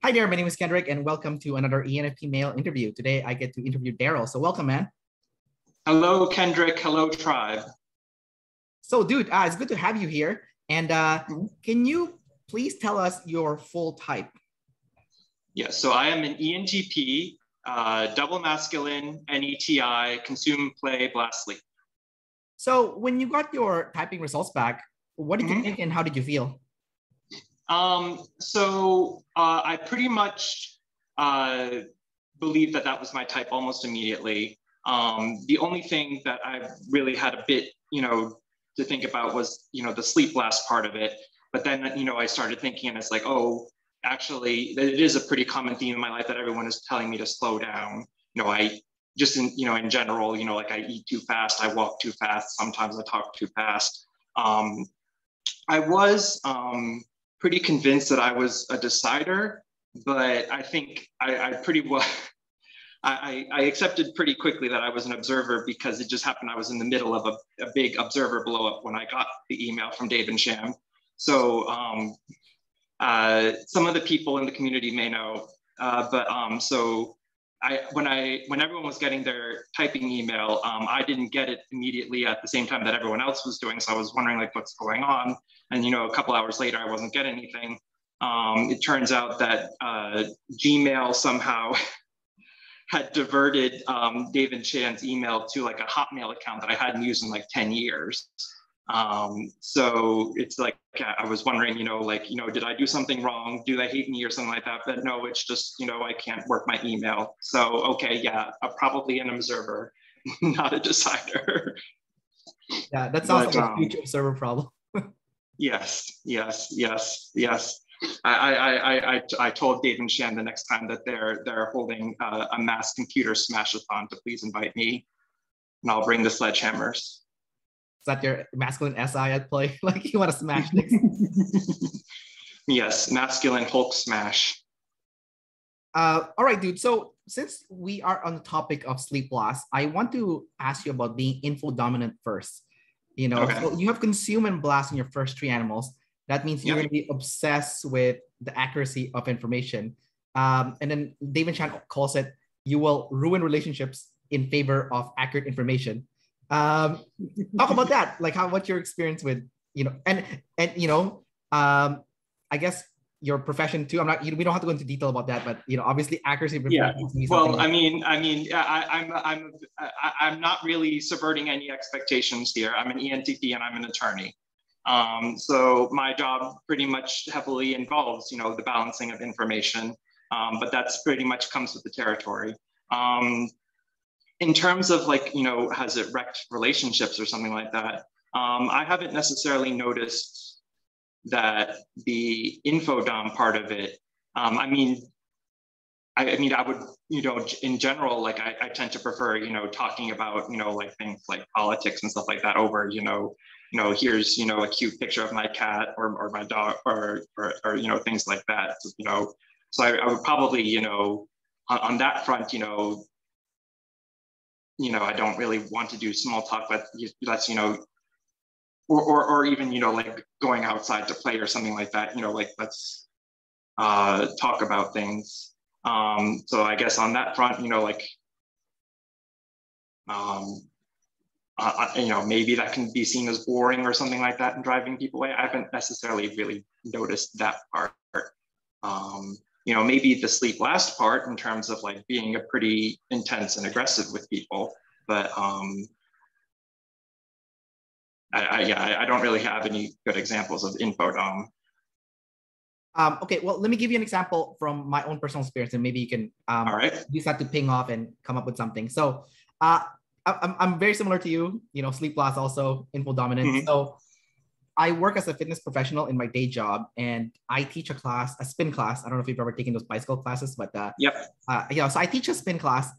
Hi there, my name is Kendrick, and welcome to another ENFP male interview. Today, I get to interview Darrell. So welcome, man. Hello, Kendrick. Hello, tribe. So, dude, it's good to have you here. And can you please tell us your full type? Yes, so I am an ENTP, double masculine, Ne-Ti, consume, play, blast, sleep. So when you got your typing results back, what did you think and how did you feel? I pretty much believed that that was my type almost immediately. The only thing that I really had a bit, to think about was, the sleep blast part of it. But then, I started thinking and it's like, oh, actually, it is a pretty common theme in my life that everyone is telling me to slow down. I just in general, like I eat too fast, I walk too fast, sometimes I talk too fast. I was pretty convinced that I was a decider, but I think I pretty well, I accepted pretty quickly that I was an observer because it just happened I was in the middle of a big observer blow up when I got the email from Dave and Sham. So some of the people in the community may know, when everyone was getting their typing email, I didn't get it immediately at the same time that everyone else was doing. So I was wondering like what's going on. And, a couple hours later, I wasn't getting anything. It turns out that Gmail somehow had diverted Dave and Chan's email to like a Hotmail account that I hadn't used in like 10 years. So it's like, I was wondering, did I do something wrong? Do they hate me or something like that? But no, it's just, I can't work my email. So, okay, yeah, I'm probably an observer, not a decider. Yeah, that sounds like a future observer problem. Yes. I told Dave and Shan the next time that they're holding a mass computer smash-a-thon to please invite me, and I'll bring the sledgehammers. Is that your masculine SI at play? Like you want to smash things? Yes, masculine Hulk smash. All right, dude. So since we are on the topic of sleep loss, I want to ask you about being info-dominant first. Okay. So you have consume and blast in your first three animals. That means you're going to be obsessed with the accuracy of information. And then David Chan calls it, you will ruin relationships in favor of accurate information. Talk about that. Like what's your experience with, I guess your profession too. We don't have to go into detail about that, but obviously accuracy of information. Yeah. Well, I'm not really subverting any expectations here. I'm an ENTP and I'm an attorney. So my job pretty much heavily involves, the balancing of information, but that's pretty much comes with the territory. In terms of like, has it wrecked relationships or something like that? I haven't necessarily noticed that the InfoDom part of it. I would, in general, like I tend to prefer, talking about, like things like politics and stuff like that over, here's, a cute picture of my cat or my dog or things like that. So I would probably, on that front, I don't really want to do small talk, but that's, or even, like going outside to play or something like that, like let's talk about things. So I guess on that front, maybe that can be seen as boring or something like that and driving people away. I haven't necessarily really noticed that part. Maybe the sleep last part in terms of like being a pretty intense and aggressive with people, but I don't really have any good examples of InfoDom. Okay, well, let me give you an example from my own personal experience, and maybe you can use that to ping off and come up with something. So I'm very similar to you, sleep loss, also info-dominant. So I work as a fitness professional in my day job, and I teach a spin class. I don't know if you've ever taken those bicycle classes, but so I teach a spin class.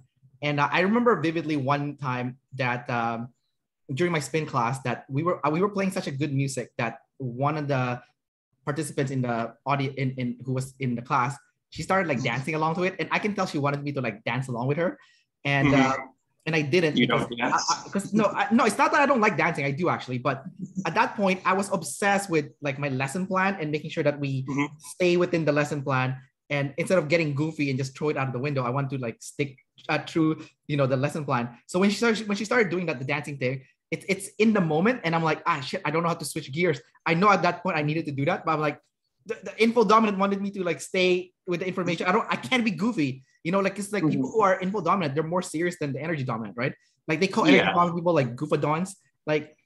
And I remember vividly one time that during my spin class that we were playing such a good music that one of the participants in the audience who was in the class, she started like dancing along to it, and I can tell she wanted me to like dance along with her, and I didn't. You don't dance? Because no, it's not that I don't like dancing. I do actually, but at that point, I was obsessed with like my lesson plan and making sure that we stay within the lesson plan. And instead of getting goofy and just throw it out of the window, I want to like stick true, the lesson plan. So when she started doing that, the dancing thing, it's in the moment, and I'm like, shit, I don't know how to switch gears. I know at that point I needed to do that, but I'm like, the info dominant wanted me to like stay with the information. I can't be goofy. Like it's like people who are info dominant, they're more serious than the energy dominant, right? Like they call energy dominant people like goofadons. Like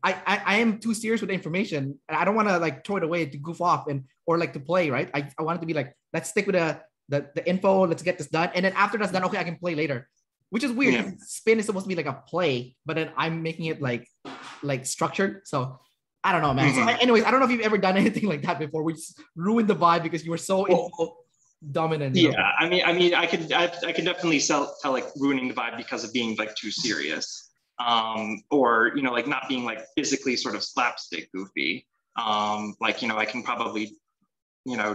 I am too serious with the information, and I don't want to like throw it away to goof off or like to play, right? I want it to be like, let's stick with the info, let's get this done, and then after that's done, okay, I can play later. Which is weird. Yeah. Spin is supposed to be like a play, but then I'm making it like structured. So I don't know, man. So anyways, I don't know if you've ever done anything like that before. We just ruined the vibe because you were so info dominant. Yeah, I mean, I could definitely tell like ruining the vibe because of being like too serious, or like not being like physically sort of slapstick goofy. Like I can probably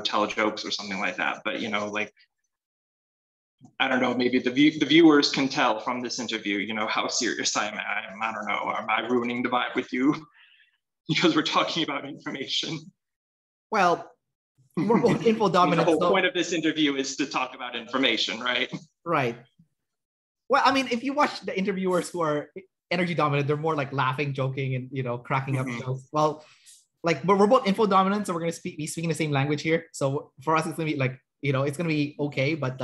tell jokes or something like that, but like I don't know, maybe the viewers can tell from this interview, how serious I am. I don't know, am I ruining the vibe with you because we're talking about information? Well, we're both info dominant. The whole point of this interview is to talk about information, right? Right. Well, I mean, if you watch the interviewers who are energy dominant, they're more like laughing, joking, and cracking up jokes. Well, like, but we're both info dominant, so we're gonna be speaking the same language here. So for us, it's gonna be like, it's gonna be okay, but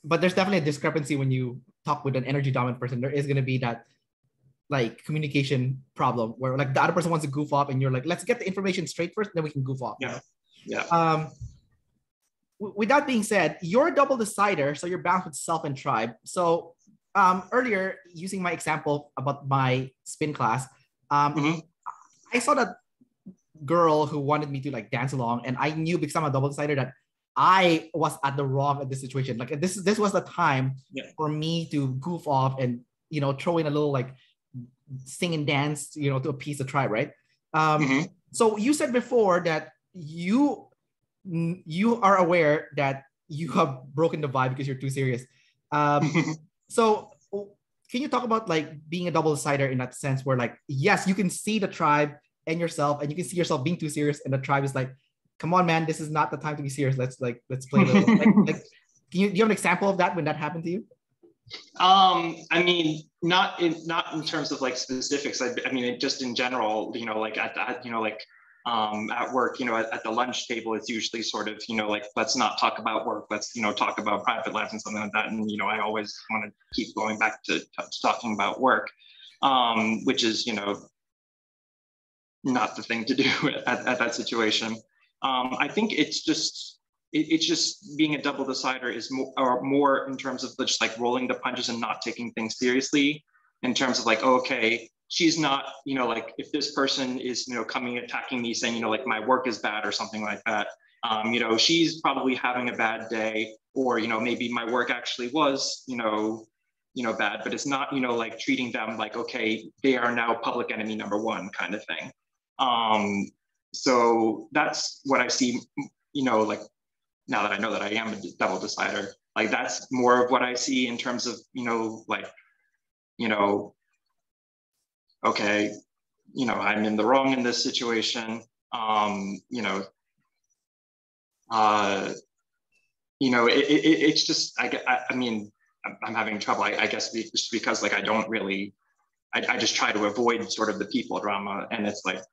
but there's definitely a discrepancy when you talk with an energy dominant person. There is gonna be that like communication problem where like the other person wants to goof off and you're like, let's get the information straight first, then we can goof off. Yeah. With that being said, you're a double decider, so you're balanced with self and tribe. So earlier, using my example about my spin class, I saw that girl who wanted me to like dance along, and I knew because I'm a double decider that I was at the wrong of this situation. Like this was the time for me to goof off and throw in a little like sing and dance, to appease the tribe, right? So you said before that you are aware that you have broken the vibe because you're too serious. So can you talk about like being a double decider in that sense where like, yes, you can see the tribe and yourself, and you can see yourself being too serious, and the tribe is like, come on, man, this is not the time to be serious. Let's play a little. like, do you have an example of that when that happened to you? I mean, not in terms of like specifics. I mean, just in general, like at work, at the lunch table, it's usually sort of, like, let's not talk about work. Let's, talk about private life and something like that. And, I always want to keep going back to talking about work, which is, not the thing to do at that situation. I think it's just being a double decider is more in terms of just like rolling the punches and not taking things seriously, in terms of like, oh, okay, she's not, like if this person is, coming attacking me saying, like my work is bad or something like that, she's probably having a bad day, or, maybe my work actually was, bad, but it's not, like treating them like, okay, they are now public enemy number one kind of thing. So that's what I see, like now that I know that I am a double decider, like that's more of what I see in terms of, like, okay, I'm in the wrong in this situation. It's just, I mean, I'm having trouble, I guess, just because like I don't really, I just try to avoid sort of the people drama, and it's like,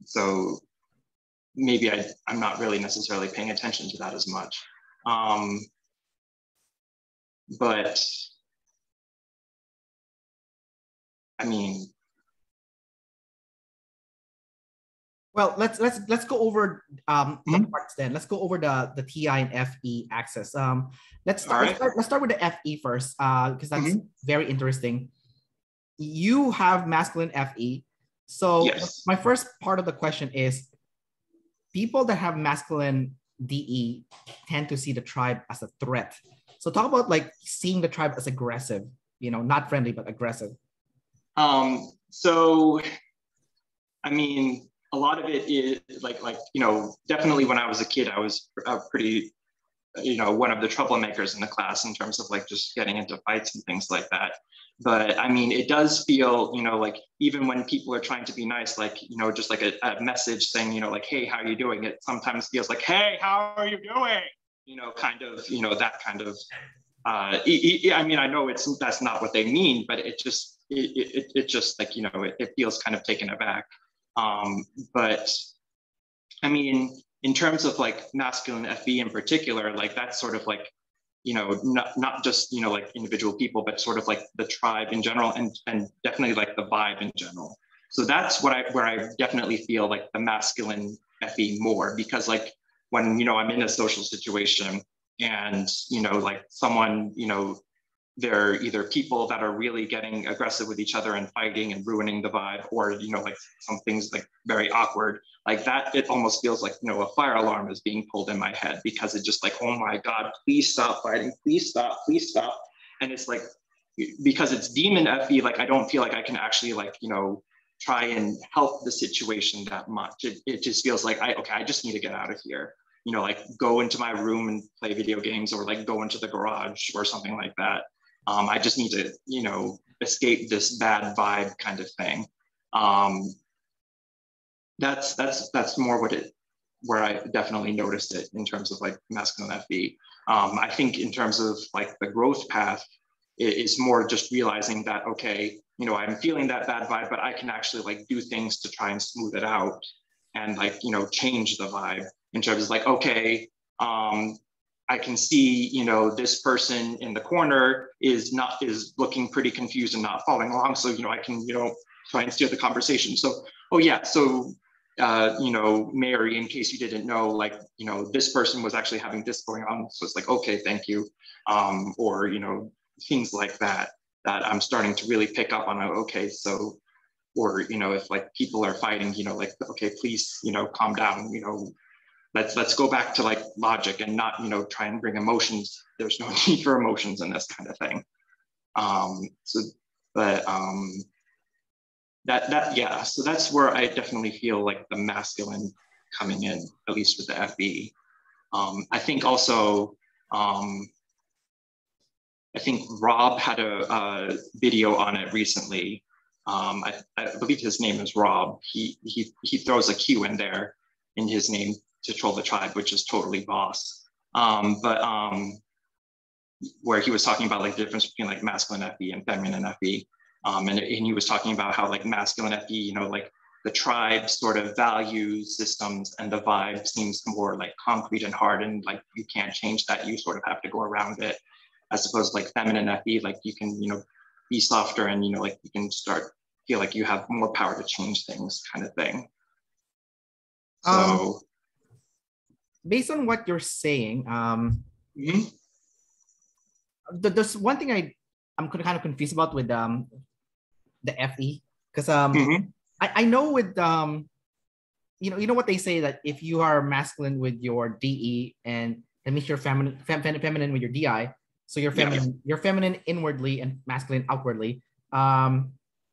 so maybe I'm not really necessarily paying attention to that as much. But I mean, well, let's go over the parts then. Let's go over the TI and FE axis. Let's start with the FE first, because that's very interesting. You have masculine FE. So my first part of the question is, people that have masculine DE tend to see the tribe as a threat. So talk about like seeing the tribe as aggressive, not friendly, but aggressive. So, I mean, a lot of it is like, definitely when I was a kid, I was pretty one of the troublemakers in the class in terms of like just getting into fights and things like that. But I mean, it does feel, like even when people are trying to be nice, like, just like a message saying, like, hey, how are you doing? It sometimes feels like, hey, how are you doing? Kind of, that kind of, I mean, I know that's not what they mean, but it just like, it feels kind of taken aback. But I mean, in terms of like masculine FE in particular, like that's sort of like, not just, like individual people, but sort of like the tribe in general, and definitely like the vibe in general. So that's where I definitely feel like the masculine FE more, because like when, I'm in a social situation and, like someone, they're either people that are really getting aggressive with each other and fighting and ruining the vibe, or, like some things like very awkward, like that, it almost feels like, a fire alarm is being pulled in my head, because it's just like, oh my God, please stop fighting, please stop, please stop. And it's like, because it's demon FE, like I don't feel like I can actually like, try and help the situation that much. It just feels like, I just need to get out of here. Like go into my room and play video games, or like go into the garage or something like that. I just need to, escape this bad vibe kind of thing. That's more where I definitely noticed it in terms of like masculine FE. I think in terms of like the growth path, it's more just realizing that, okay, I'm feeling that bad vibe, but I can actually like do things to try and smooth it out and like, change the vibe in terms of like, okay, I can see, this person in the corner is looking pretty confused and not following along. So, I can, try and steer the conversation. So, oh yeah, so, Mary, in case you didn't know, like, this person was actually having this going on. So it's like, okay, thank you. Or, things like that I'm starting to really pick up on. Okay, so, or, if like people are fighting, like, okay, please, calm down, let's go back to like logic and not, try and bring emotions. There's no need for emotions in this kind of thing. Yeah, so that's where I definitely feel like the masculine coming in, at least with the FB. I think also, I think Rob had a video on it recently. I believe his name is Rob. He throws a Q in there in his name to troll the tribe, which is totally boss. Where he was talking about like the difference between like masculine FE and feminine FE. And he was talking about how like masculine FE, like the tribe sort of value systems, and the vibe seems more like concrete and hard, and like you can't change that. You sort of have to go around it. As opposed to like feminine FE, like you can, be softer, and, like you can feel like you have more power to change things kind of thing. So based on what you're saying, there's one thing I'm kind of confused about with the FE, because I know with you know what they say, that if you are masculine with your DE, and that means you're feminine with your DI. So you're feminine, you're feminine inwardly and masculine outwardly. But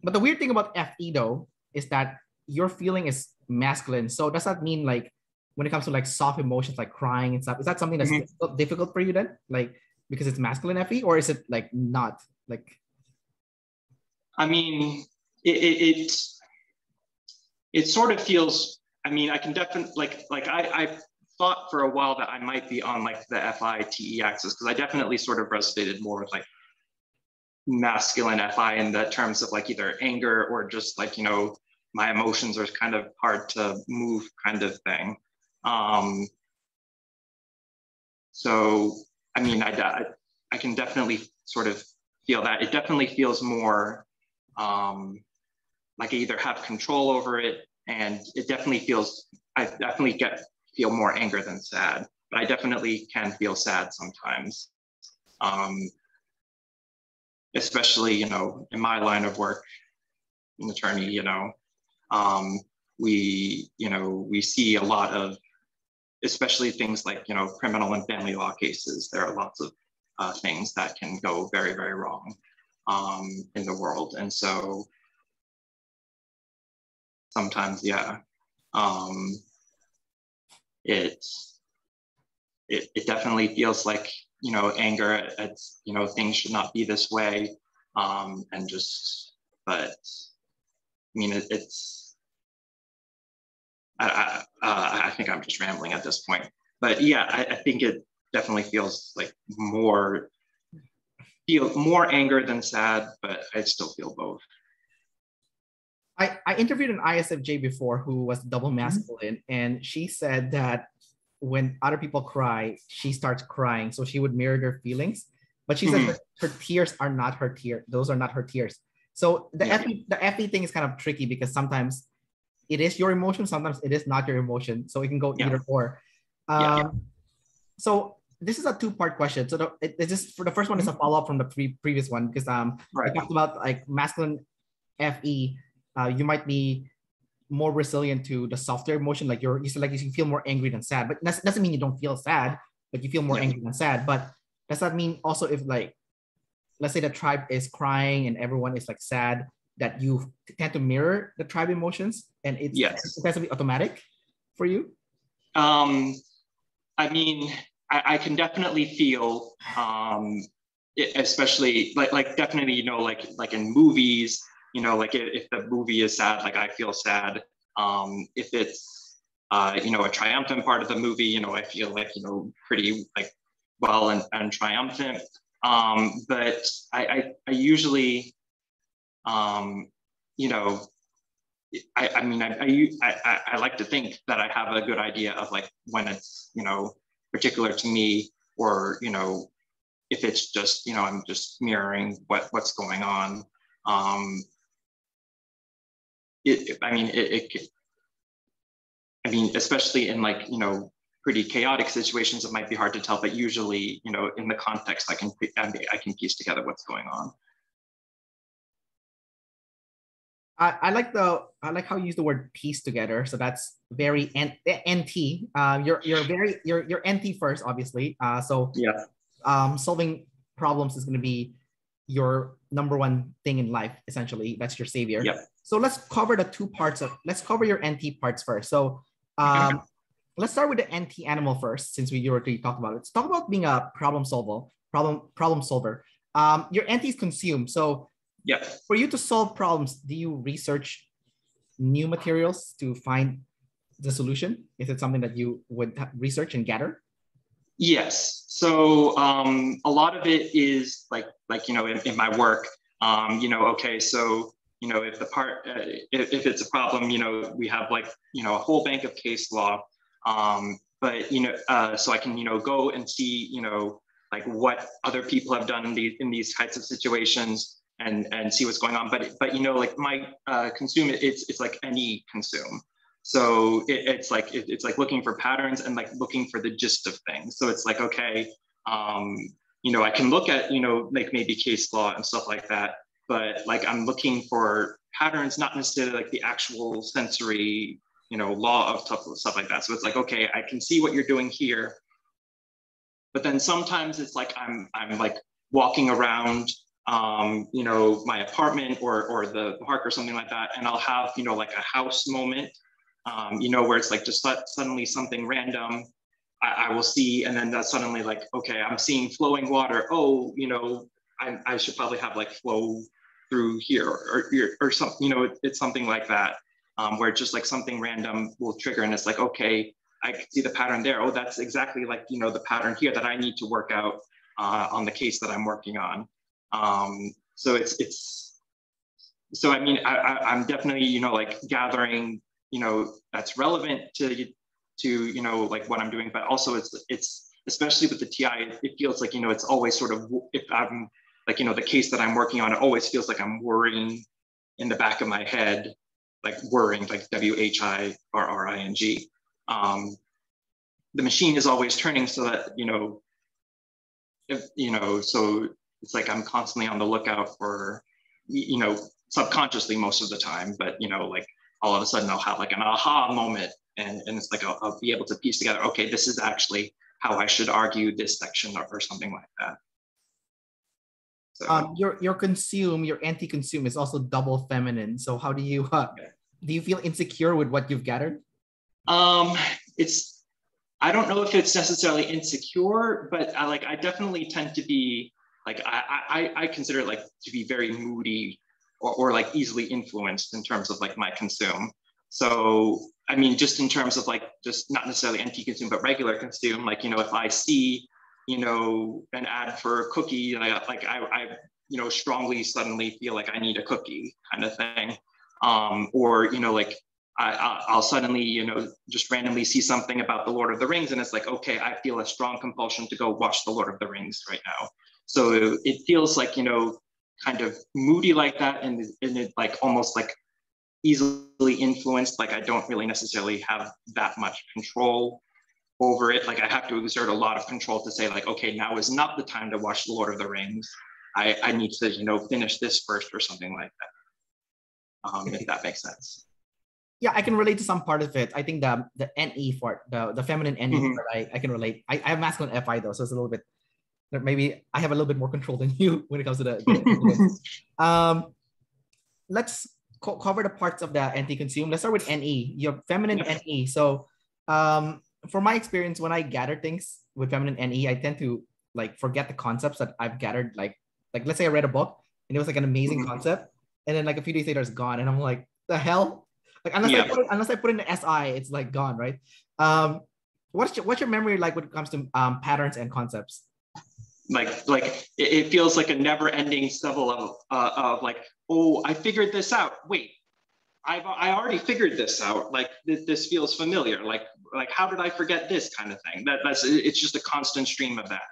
the weird thing about FE though is that your feeling is masculine. So does that mean like when it comes to like soft emotions like crying and stuff, is that something that's difficult for you then? Like because it's masculine FE, or is it like not like? I mean, it sort of feels. I mean, I can definitely like I thought for a while that I might be on like the FI-TE axis, because I definitely sort of resonated more with like masculine FI in the terms of like either anger or just like, my emotions are kind of hard to move kind of thing. So, I mean, I can definitely sort of feel that. It definitely feels more like I either have control over it, and it definitely feels, I definitely feel more anger than sad, but I definitely can feel sad sometimes. Especially, in my line of work, an attorney, we see a lot of, especially things like, criminal and family law cases. There are lots of things that can go very, very wrong in the world. And so sometimes, yeah, it definitely feels like, anger at things should not be this way. And just, but I mean, I think I'm just rambling at this point, but yeah, I think it definitely feels like more anger than sad, but I still feel both. I interviewed an ISFJ before who was double masculine, and she said that when other people cry, she starts crying. So she would mirror their feelings, but she says her tears are not her tears. Those are not her tears. So the FE thing is kind of tricky because sometimes it is your emotion, sometimes it is not your emotion. So it can go either or. So this is a two-part question. So it's just for the first one is a follow-up from the previous one because we talked about like masculine FE. You might be more resilient to the softer emotion, like you feel more angry than sad, but that doesn't mean you don't feel sad, but you feel more angry than sad. But does that mean also if like, let's say the tribe is crying and everyone is like sad, that you tend to mirror the tribe emotions and it tends to be automatic for you? I mean, I can definitely feel, especially like definitely, like in movies, like if the movie is sad, like I feel sad. If it's, a triumphant part of the movie, I feel like, pretty like well and triumphant. But I usually, I like to think that I have a good idea of like when it's, particular to me, or, if it's just, I'm just mirroring what's going on. Especially in like, pretty chaotic situations, it might be hard to tell, but usually, in the context, I can piece together what's going on. I like how you use the word piece together. So that's very NT. You're NT first, obviously. Solving problems is going to be your number one thing in life. Essentially, that's your savior. So let's cover let's cover your NT parts first. So let's start with the NT animal first, since we already talked about it. Let's talk about being a problem solver. Your NT is consume. So for you to solve problems, do you research new materials to find the solution? Is it something that you would research and gather? Yes. So a lot of it is like in my work, okay, so if the part if it's a problem, we have like a whole bank of case law, but so I can go and see like what other people have done in these types of situations and see what's going on. But like my consume, it's like any consume. So it's like looking for patterns and like looking for the gist of things. So it's like, okay, I can look at, like maybe case law and stuff like that, but like I'm looking for patterns, not necessarily like the actual sensory, law of stuff like that. So it's like, okay, I can see what you're doing here, but then sometimes it's like I'm like walking around, my apartment or the park or something like that, and I'll have, like a house moment. Where it's like just suddenly something random I will see, and then that's suddenly like, okay, I'm seeing flowing water. Oh, I should probably have like flow through here or something. It's something like that, where just like something random will trigger, and it's like, okay, I can see the pattern there. Oh, that's exactly like the pattern here that I need to work out on the case that I'm working on. So so I mean, I'm definitely like gathering that's relevant to like what I'm doing, but also it's especially with the TI, it feels like it's always sort of, if I'm like the case that I'm working on, it always feels like I'm worrying in the back of my head, like worrying, like WHIRRING. The machine is always turning so that so it's like I'm constantly on the lookout for subconsciously most of the time, but like all of a sudden I'll have like an aha moment, and it's like I'll be able to piece together, okay, this is actually how I should argue this section or something like that. So your anti-consume is also double feminine. So how do you do you feel insecure with what you've gathered? It's I don't know if it's necessarily insecure, but I definitely tend to be like, I consider it like to be very moody or like easily influenced in terms of like my consume. So, I mean, just in terms of like, just not necessarily NT consume, but regular consume, like, you know, if I see, you know, an ad for a cookie, I you know, strongly suddenly feel like I need a cookie kind of thing. Or, you know, like I'll suddenly, you know, just randomly see something about the Lord of the Rings, and it's like, okay, I feel a strong compulsion to go watch the Lord of the Rings right now. So it feels like, you know, kind of moody like that, and it like almost like easily influenced. Like I don't really necessarily have that much control over it. Like I have to exert a lot of control to say like, okay, now is not the time to watch the Lord of the Rings. I need to, you know, finish this first or something like that. If that makes sense. Yeah, I can relate to some part of it. I think the NE part, the feminine NE part, I can relate. I have masculine FI though, so it's a little bit, maybe I have a little bit more control than you when it comes to the let's cover the parts of the anti-consume. Let's start with NE, your feminine NE. So for my experience, when I gather things with feminine NE, I tend to like forget the concepts that I've gathered. Like let's say I read a book and it was like an amazing concept, and then like a few days later it's gone, and I'm like, the hell? Like unless I put in the SI, it's like gone, right? What's your memory like when it comes to patterns and concepts? Like it feels like a never-ending level of like, oh, I figured this out. Wait, I already figured this out. Like this feels familiar. Like how did I forget this kind of thing? It's just a constant stream of that.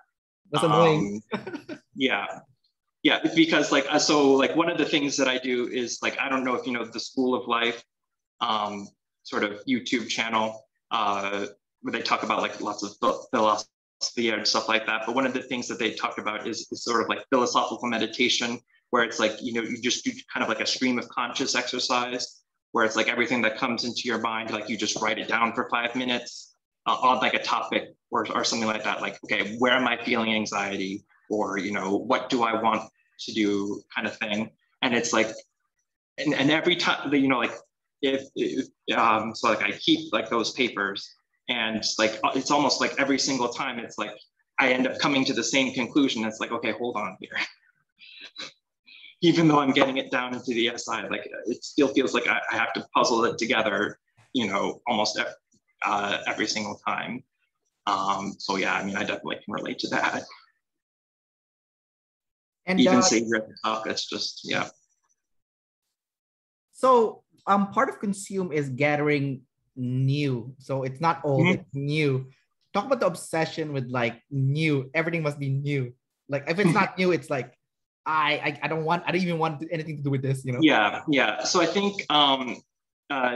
That's annoying. Yeah. Because like so like one of the things that I do is like, I don't know if you know the School of Life sort of YouTube channel where they talk about like lots of philosophy and stuff like that. But one of the things that they talk about is sort of like philosophical meditation, where it's like, you know, you just do kind of like a stream of conscious exercise, where it's like everything that comes into your mind, like you just write it down for 5 minutes on like a topic or something like that. Like, okay, where am I feeling anxiety? Or, you know, what do I want to do kind of thing. And it's like, and every time, you know, like so like I keep like those papers, and like it's almost like every single time it's like I end up coming to the same conclusion. It's like, okay, hold on here. Even though I'm getting it down into the SI, like it still feels like I have to puzzle it together, you know, almost every single time. So yeah, I mean, I definitely can relate to that. And even say you're at the top, it's just, yeah. So part of consume is gathering new. So it's not old, it's new. Talk about the obsession with like new. Everything must be new. Like if it's not new, it's like I don't even want anything to do with this, you know? Yeah. So I think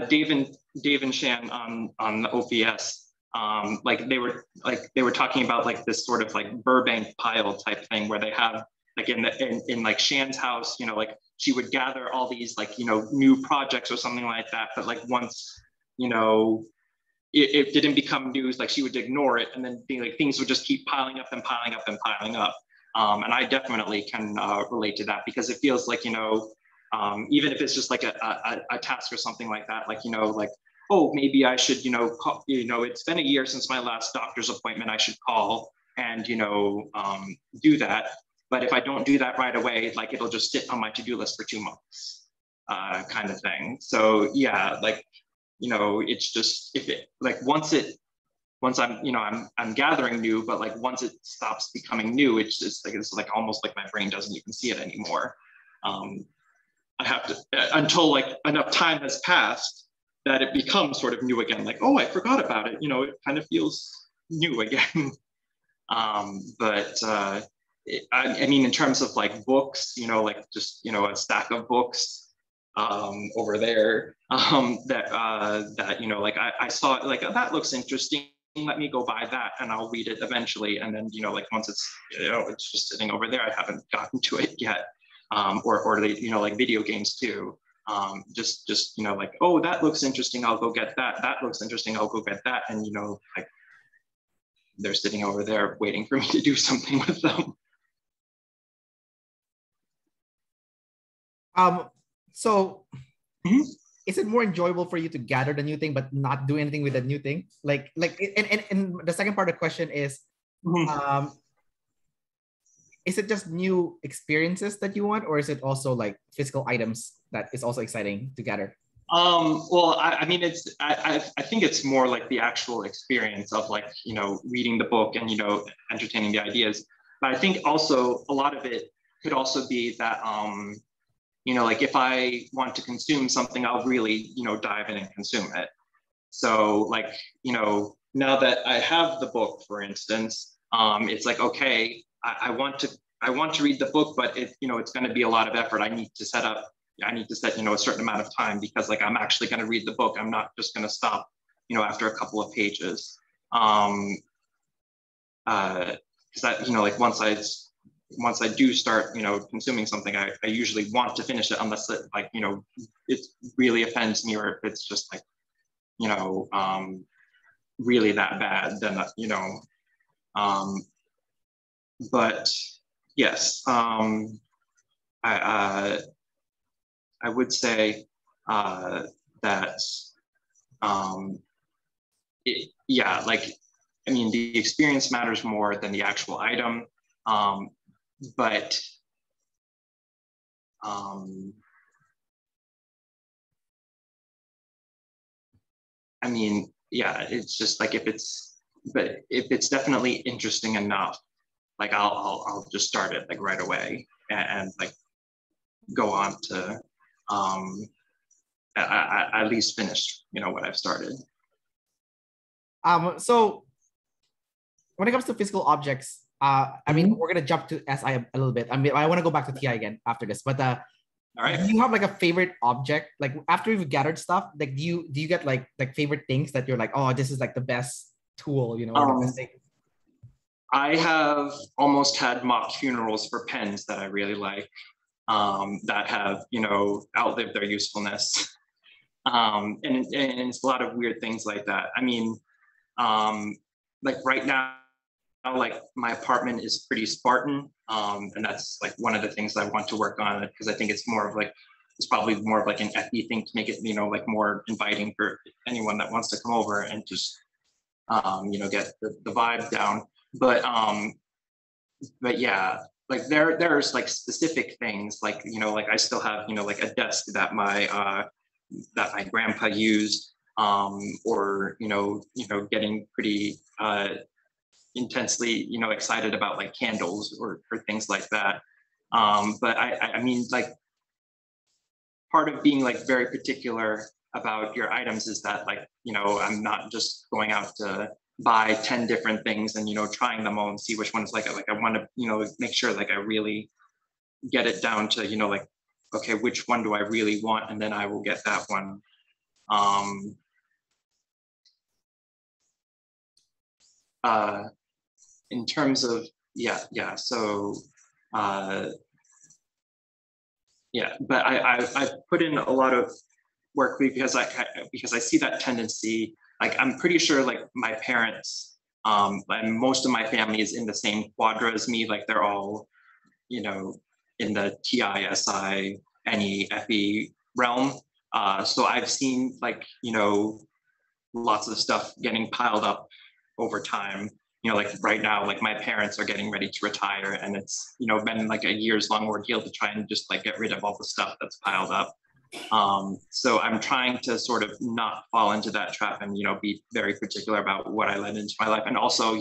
Dave and Shan on the OPS, like they were talking about like this sort of like Burbank pile type thing, where they have like in like Shan's house, you know, like she would gather all these like, you know, new projects or something like that. But like once, you know, it didn't become news, like she would ignore it, and then like things would just keep piling up and piling up and piling up. And I definitely can relate to that, because it feels like, you know, even if it's just like a task or something like that, like, you know, like, oh, maybe I should, you know, call, you know, it's been a year since my last doctor's appointment, I should call and, you know, do that. But if I don't do that right away, like it'll just sit on my to-do list for 2 months, kind of thing. So yeah, like, you know, it's just, if it, like once I'm, you know, I'm gathering new, but like once it stops becoming new, it's like almost like my brain doesn't even see it anymore. I have to, until like enough time has passed that it becomes sort of new again. Like, oh, I forgot about it. You know, it kind of feels new again. I mean, in terms of like books, you know, like just, you know, a stack of books over there that, you know, like I saw it, like, oh, that looks interesting. Let me go buy that and I'll read it eventually. And then, you know, like once it's, you know, it's just sitting over there, I haven't gotten to it yet. Or they, you know, like video games too. Just, you know, like, oh, that looks interesting, I'll go get that. That looks interesting, I'll go get that. And, you know, like they're sitting over there waiting for me to do something with them. So is it more enjoyable for you to gather the new thing but not do anything with the new thing? And the second part of the question is, is it just new experiences that you want, or is it also like physical items that is also exciting to gather? Well, I mean, I think it's more like the actual experience of like, reading the book and, entertaining the ideas. But I think also a lot of it could also be that, like if I want to consume something, I'll really, dive in and consume it. So like, now that I have the book, for instance, it's like, okay, I want to read the book, but it's going to be a lot of effort. I need to set, a certain amount of time because like, I'm actually going to read the book. I'm not just going to stop, after a couple of pages. Because like once I do start, consuming something, I usually want to finish it unless it like, it really offends me, or if it's just like, really that bad, then, but yes, I would say that, like, I mean, the experience matters more than the actual item, but I mean, yeah, it's just like if it's definitely interesting enough, like I'll just start it like right away and like go on to at least finish, what I've started. So when it comes to physical objects, I mean, we're gonna jump to SI a little bit. I mean, I want to go back to TI again after this, but all right. Do you have like a favorite object? Like after you've gathered stuff, like do you get like favorite things that you're like, oh, this is like the best tool, or the best thing? I have almost had mock funerals for pens that I really like, that have, outlived their usefulness. And it's a lot of weird things like that. I mean, like right now, like my apartment is pretty Spartan, and that's like one of the things I want to work on, because I think it's probably more of like an FE thing to make it, like more inviting for anyone that wants to come over and just, get the vibe down. But yeah, like there's like specific things like, like I still have, like a desk that my grandpa used, or, getting pretty, intensely, excited about like candles or things like that. But I mean, like part of being like very particular about your items is that like, I'm not just going out to buy 10 different things and, trying them all and see which one's like I want to, make sure like I really get it down to, like, okay, which one do I really want? And then I will get that one. In terms of, so, but I've put in a lot of work because I see that tendency. Like I'm pretty sure like my parents, and most of my family is in the same quadra as me. Like they're all, in the TI, SI, NE, FE realm. So I've seen like, lots of stuff getting piled up over time. Like right now, like my parents are getting ready to retire, and it's, been like a years-long ordeal to try and just like get rid of all the stuff that's piled up. So I'm trying to sort of not fall into that trap and, be very particular about what I let into my life, and also,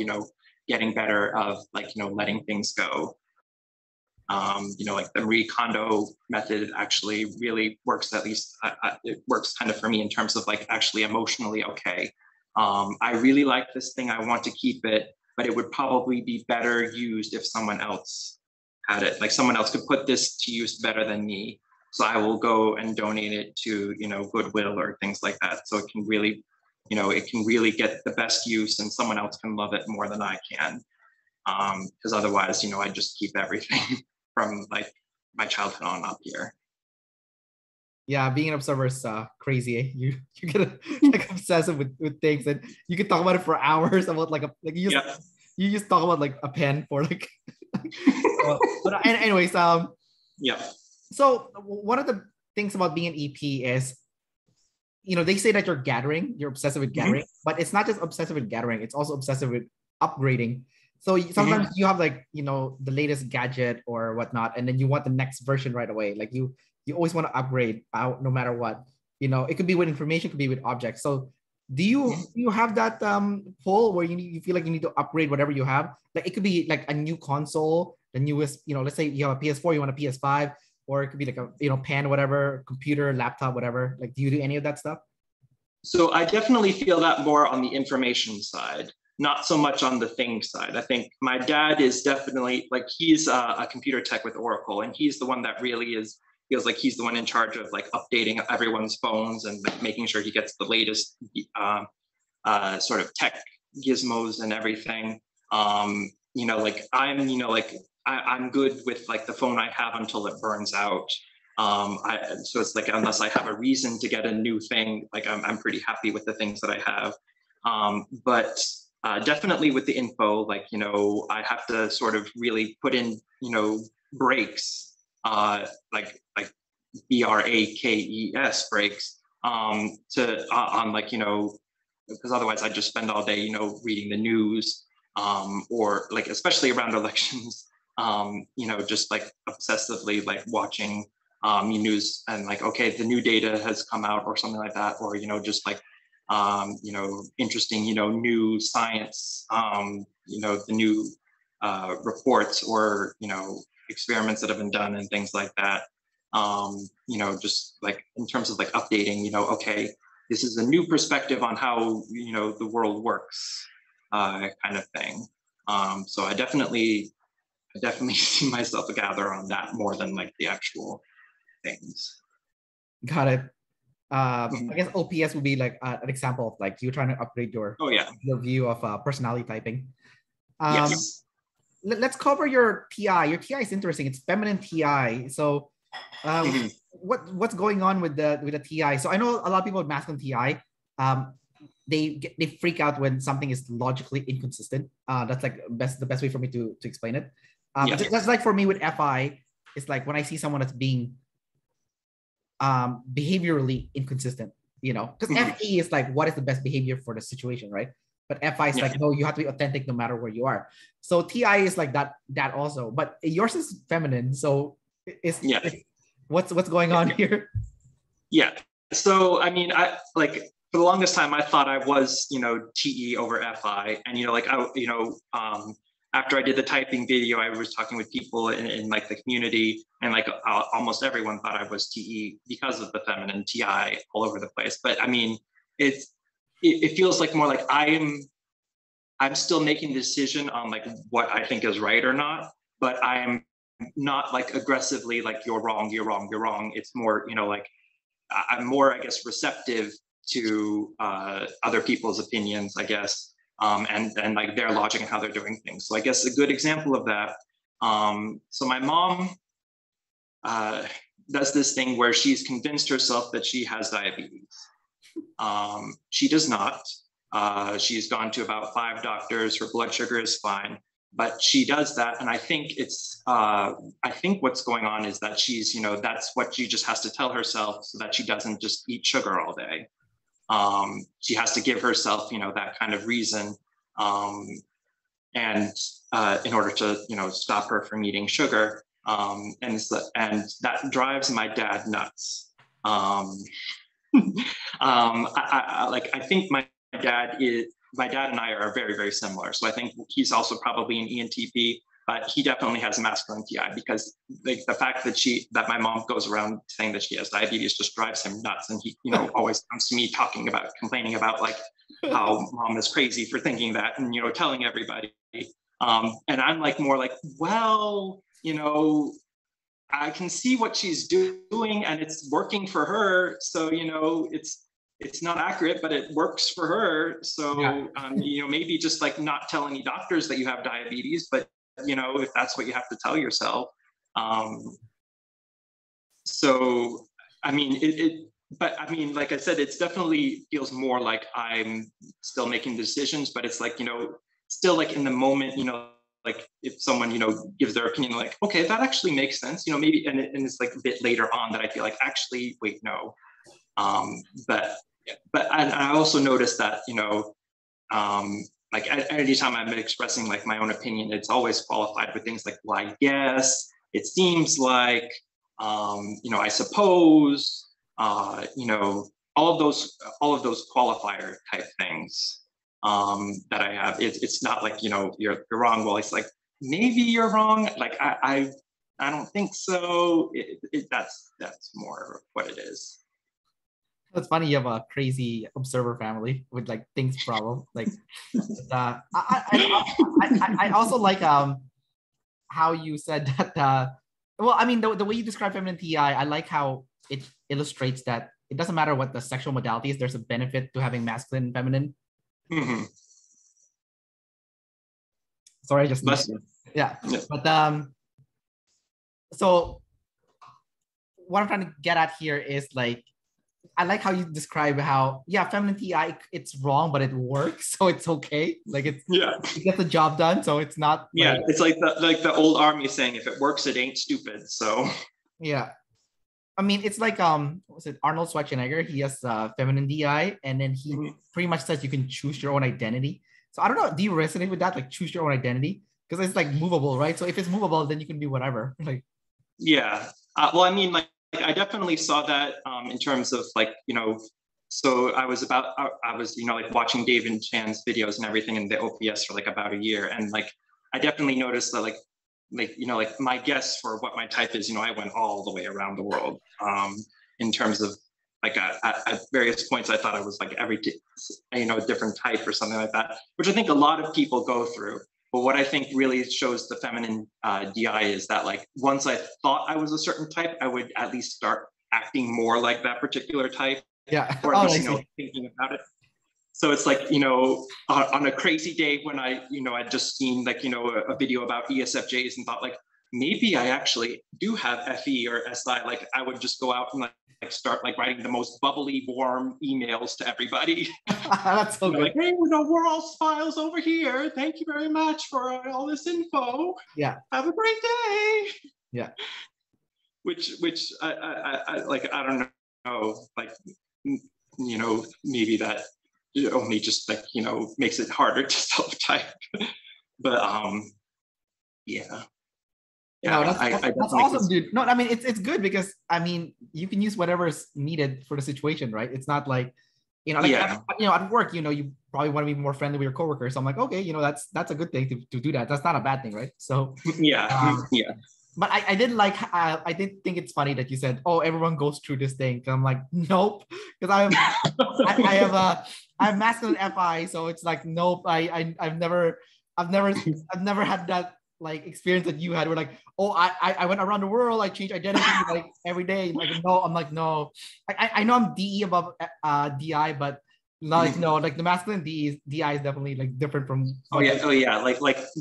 getting better of like, letting things go. Like the Marie Kondo method actually really works, at least it works kind of for me in terms of like actually emotionally okay. I really like this thing, I want to keep it, but it would probably be better used if someone else had it. Like someone else could put this to use better than me. So I will go and donate it to, Goodwill or things like that. So it can really, get the best use, and someone else can love it more than I can. Because otherwise, I just keep everything from like my childhood on up here. Yeah, being an observer is crazy. Eh? You get like obsessive with things, and you can talk about it for hours about like you just talk about like a pen for like. But anyways, yeah. So one of the things about being an EP is they say that you're obsessive with gathering, but it's not just obsessive with gathering, it's also obsessive with upgrading. So sometimes you have like, the latest gadget or whatnot, and then you want the next version right away. Like you always want to upgrade out no matter what. It could be with information, it could be with objects. So do you have that pull where you feel like you need to upgrade whatever you have? Like it could be like a new console, the newest, let's say you have a PS4, you want a PS5, or it could be like a pen, whatever, computer, laptop, whatever. Like, do you do any of that stuff? So I definitely feel that more on the information side, not so much on the thing side. I think my dad is definitely like, he's a computer tech with Oracle, and he's the one that really feels like he's the one in charge of like updating everyone's phones and like making sure he gets the latest sort of tech gizmos and everything. Like I'm good with like the phone I have until it burns out. So it's like, unless I have a reason to get a new thing, like I'm pretty happy with the things that I have. But definitely with the info, like, I have to sort of really put in, breaks, like BRAKES breaks, on like, because otherwise I just spend all day, reading the news, or like, especially around elections, just like obsessively like watching news and like, okay, the new data has come out or something like that, or just like interesting new science, the new reports or experiments that have been done and things like that. Just like in terms of like updating, okay, this is a new perspective on how the world works, kind of thing. So I definitely see myself a gatherer on that more than like the actual things. Got it. I guess OPS would be like an example of like you trying to upgrade your view of personality typing. Yes. Let's cover your TI. Your TI is interesting. It's feminine TI. So what's going on with the TI? So I know a lot of people with masculine TI, they freak out when something is logically inconsistent. That's like the best way for me to explain it. That's like for me with FI, it's like when I see someone that's being behaviorally inconsistent, because FE is like, what is the best behavior for the situation, right? But FI is like, no, you have to be authentic no matter where you are. So TI is like that also, but yours is feminine. So what's going on here? Yeah. So I mean, I like for the longest time I thought I was TE over FI, and after I did the typing video, I was talking with people in like the community, and like almost everyone thought I was TE because of the feminine TI all over the place. But I mean, it feels like more like I'm still making the decision on like what I think is right or not, but I'm not like aggressively like you're wrong. It's more, like I'm more, I guess, receptive to other people's opinions, I guess. And like their logic and how they're doing things. So I guess a good example of that. So my mom does this thing where she's convinced herself that she has diabetes. She does not. She's gone to about 5 doctors. Her blood sugar is fine, but she does that. And I think I think what's going on is that she's, that's what she just has to tell herself so that she doesn't just eat sugar all day. She has to give herself, that kind of reason, and in order to, stop her from eating sugar, and that drives my dad nuts. I think my dad and I are very, very similar. So I think he's also probably an ENTP, but he definitely has masculine TI, because like the fact that my mom goes around saying that she has diabetes just drives him nuts. And he, always comes to me complaining about like how mom is crazy for thinking that, and, telling everybody. And I'm like, more like, well, I can see what she's doing and it's working for her. So, it's not accurate, but it works for her. So, maybe just like not tell any doctors that you have diabetes, but if that's what you have to tell yourself. So, I mean, but I mean, like I said, it's definitely feels more like I'm still making decisions, but it's like, still like in the moment, like if someone, gives their opinion, like, okay, that actually makes sense, maybe, and it's like a bit later on that I feel like, actually, wait, no. But but I also noticed that, like anytime I'm expressing like my own opinion, it's always qualified with things like, well, I guess, it seems like, I suppose, all of those qualifier type things that I have. It's not like, you're wrong. Well, it's like, maybe you're wrong. Like, I don't think so. That's more what it is. It's funny you have a crazy observer family with like things problem. Like, I also like how you said that. Well, I mean, the way you describe feminine TI, I like how it illustrates that it doesn't matter what the sexual modality is. There's a benefit to having masculine and feminine. Mm-hmm. Sorry, I just yeah. But so what I'm trying to get at here is like, I like how you describe how, feminine TI, it's wrong, but it works, so it's okay. Like it gets the job done, so it's not. Like, it's like the old army saying, if it works, it ain't stupid. So yeah, I mean, it's like was it Arnold Schwarzenegger? He has feminine DI, and then he pretty much says you can choose your own identity. So I don't know, do you resonate with that? Like choose your own identity, because it's like movable, right? So if it's movable, then you can be whatever. Like, well, I mean, like I definitely saw that in terms of like, so I was like watching David Chan's videos and everything in the OPS for like about a year, and like I definitely noticed that like my guess for what my type is, I went all the way around the world in terms of like at various points I thought I was like every different type or something like that, which I think a lot of people go through. But what I think really shows the feminine DI is that like once I thought I was a certain type, I would at least start acting more like that particular type. Yeah. Or at least thinking about it. So it's like, on a crazy day when I'd just seen like, a video about ESFJs and thought like, maybe I actually do have FE or SI. Like I would just go out and like start like writing the most bubbly, warm emails to everybody. That's so good. Like, hey, we're all spies over here. Thank you very much for all this info. Yeah. Have a great day. Yeah. Which I like, I don't know, like, maybe that only just like, makes it harder to self-type. But yeah. No, that's awesome, dude. No, I mean it's good because I mean you can use whatever is needed for the situation, right? It's not like, at work, you probably want to be more friendly with your coworkers. So I'm like, okay, that's a good thing to do that. That's not a bad thing, right? So But I did like I did think it's funny that you said, oh, everyone goes through this thing. I'm like, nope, because I have masculine FI, so it's like nope. I've never had that like experience that you had. Where like, oh, I went around the world, I changed identity like every day. Like no, I'm like no. I know I'm DE above DI, but like no, like the masculine DI is definitely like different from. Like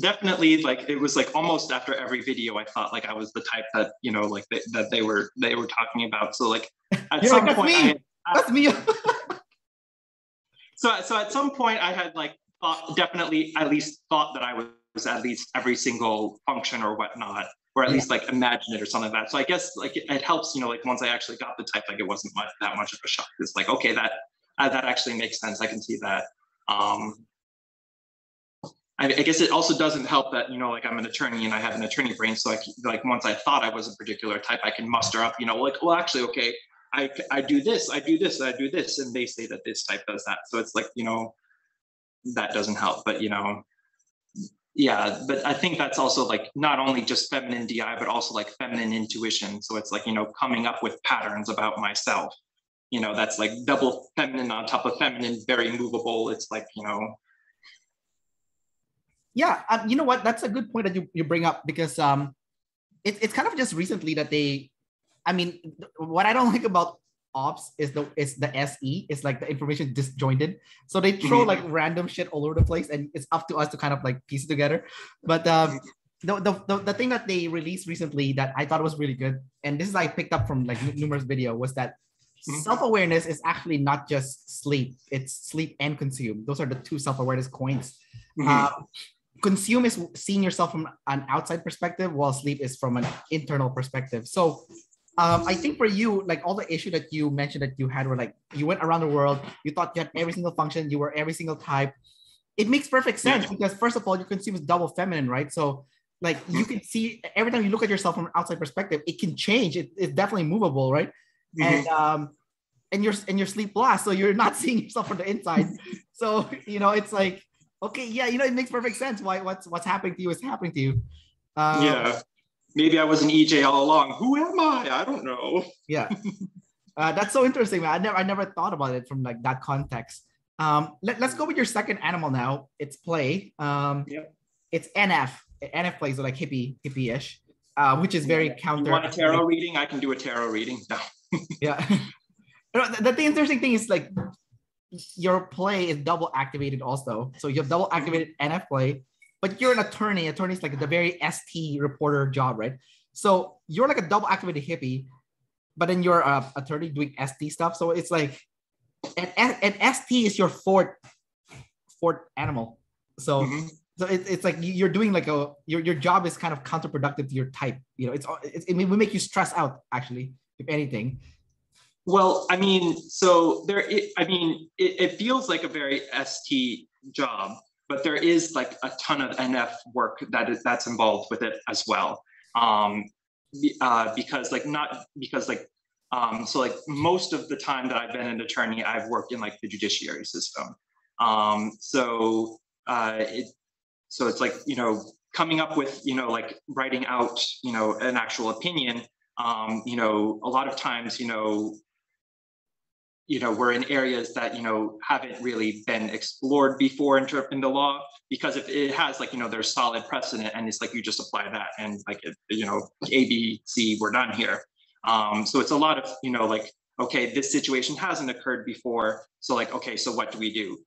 definitely like it was like almost after every video I thought like I was the type that like that they were talking about. So like at some point that's me. So at some point I had like definitely at least thought that I was at least every single function or whatnot, or at least like imagine it or something like that. So I guess like it helps, like once I actually got the type, like it wasn't that much of a shock. It's like, okay, that actually makes sense. I can see that. I guess it also doesn't help that, like I'm an attorney and I have an attorney brain. So like once I thought I was a particular type, I can muster up, like, well, actually, okay, I do this, I do this, I do this. And they say that this type does that. So it's like, that doesn't help, but yeah, but I think that's also like not only just feminine DI, but also like feminine intuition. So it's like, coming up with patterns about myself, that's like double feminine on top of feminine, very movable. It's like, Yeah, you know what? That's a good point that you bring up because it's kind of just recently that what I don't like about ops is the SE. It's like the information disjointed. So they throw like random shit all over the place, and it's up to us to kind of like piece it together. But the thing that they released recently that I thought was really good, and this is I picked up from like numerous video, was that self-awareness is actually not just sleep. It's sleep and consume. Those are the two self-awareness coins. Consume is seeing yourself from an outside perspective, while sleep is from an internal perspective. So I think for you, like all the issue that you mentioned that you had were like you went around the world, you thought you had every single function, you were every single type. It makes perfect sense because first of all, your consume is double feminine, right? So like you can see every time you look at yourself from an outside perspective, it can change. It's definitely movable, right? And you're sleep lost, so you're not seeing yourself from the inside. So it's like, okay, yeah, it makes perfect sense why what's happening to you is happening to you. Yeah. Maybe I was an EJ all along. Who am I? I don't know. Yeah. That's so interesting, man. I never thought about it from like that context. Let's go with your second animal now. It's play. It's NF. NF plays so like hippie-ish, which is very counter. You want a tarot reading? I can do a tarot reading. No. Yeah. The interesting thing is like your play is double activated also. So you have double activated NF play, but you're an attorney. Attorney is like the very ST reporter job, right? So you're like a double activated hippie, but then you're an attorney doing ST stuff. So it's like, and ST is your fourth animal. So so it's like you're doing like your job is kind of counterproductive to your type. It will make you stress out actually, if anything. Well, I mean, so it feels like a very ST job, but there is like a ton of NF work that's involved with it as well. Because most of the time that I've been an attorney, I've worked in like the judiciary system. So it's like, coming up with, like writing out, an actual opinion. A lot of times, we're in areas that, haven't really been explored before in the law, because if it has like, there's solid precedent and it's like, you just apply that and like, A, B, C, we're done here. So it's a lot of, like, okay, this situation hasn't occurred before. So like, okay, so what do we do?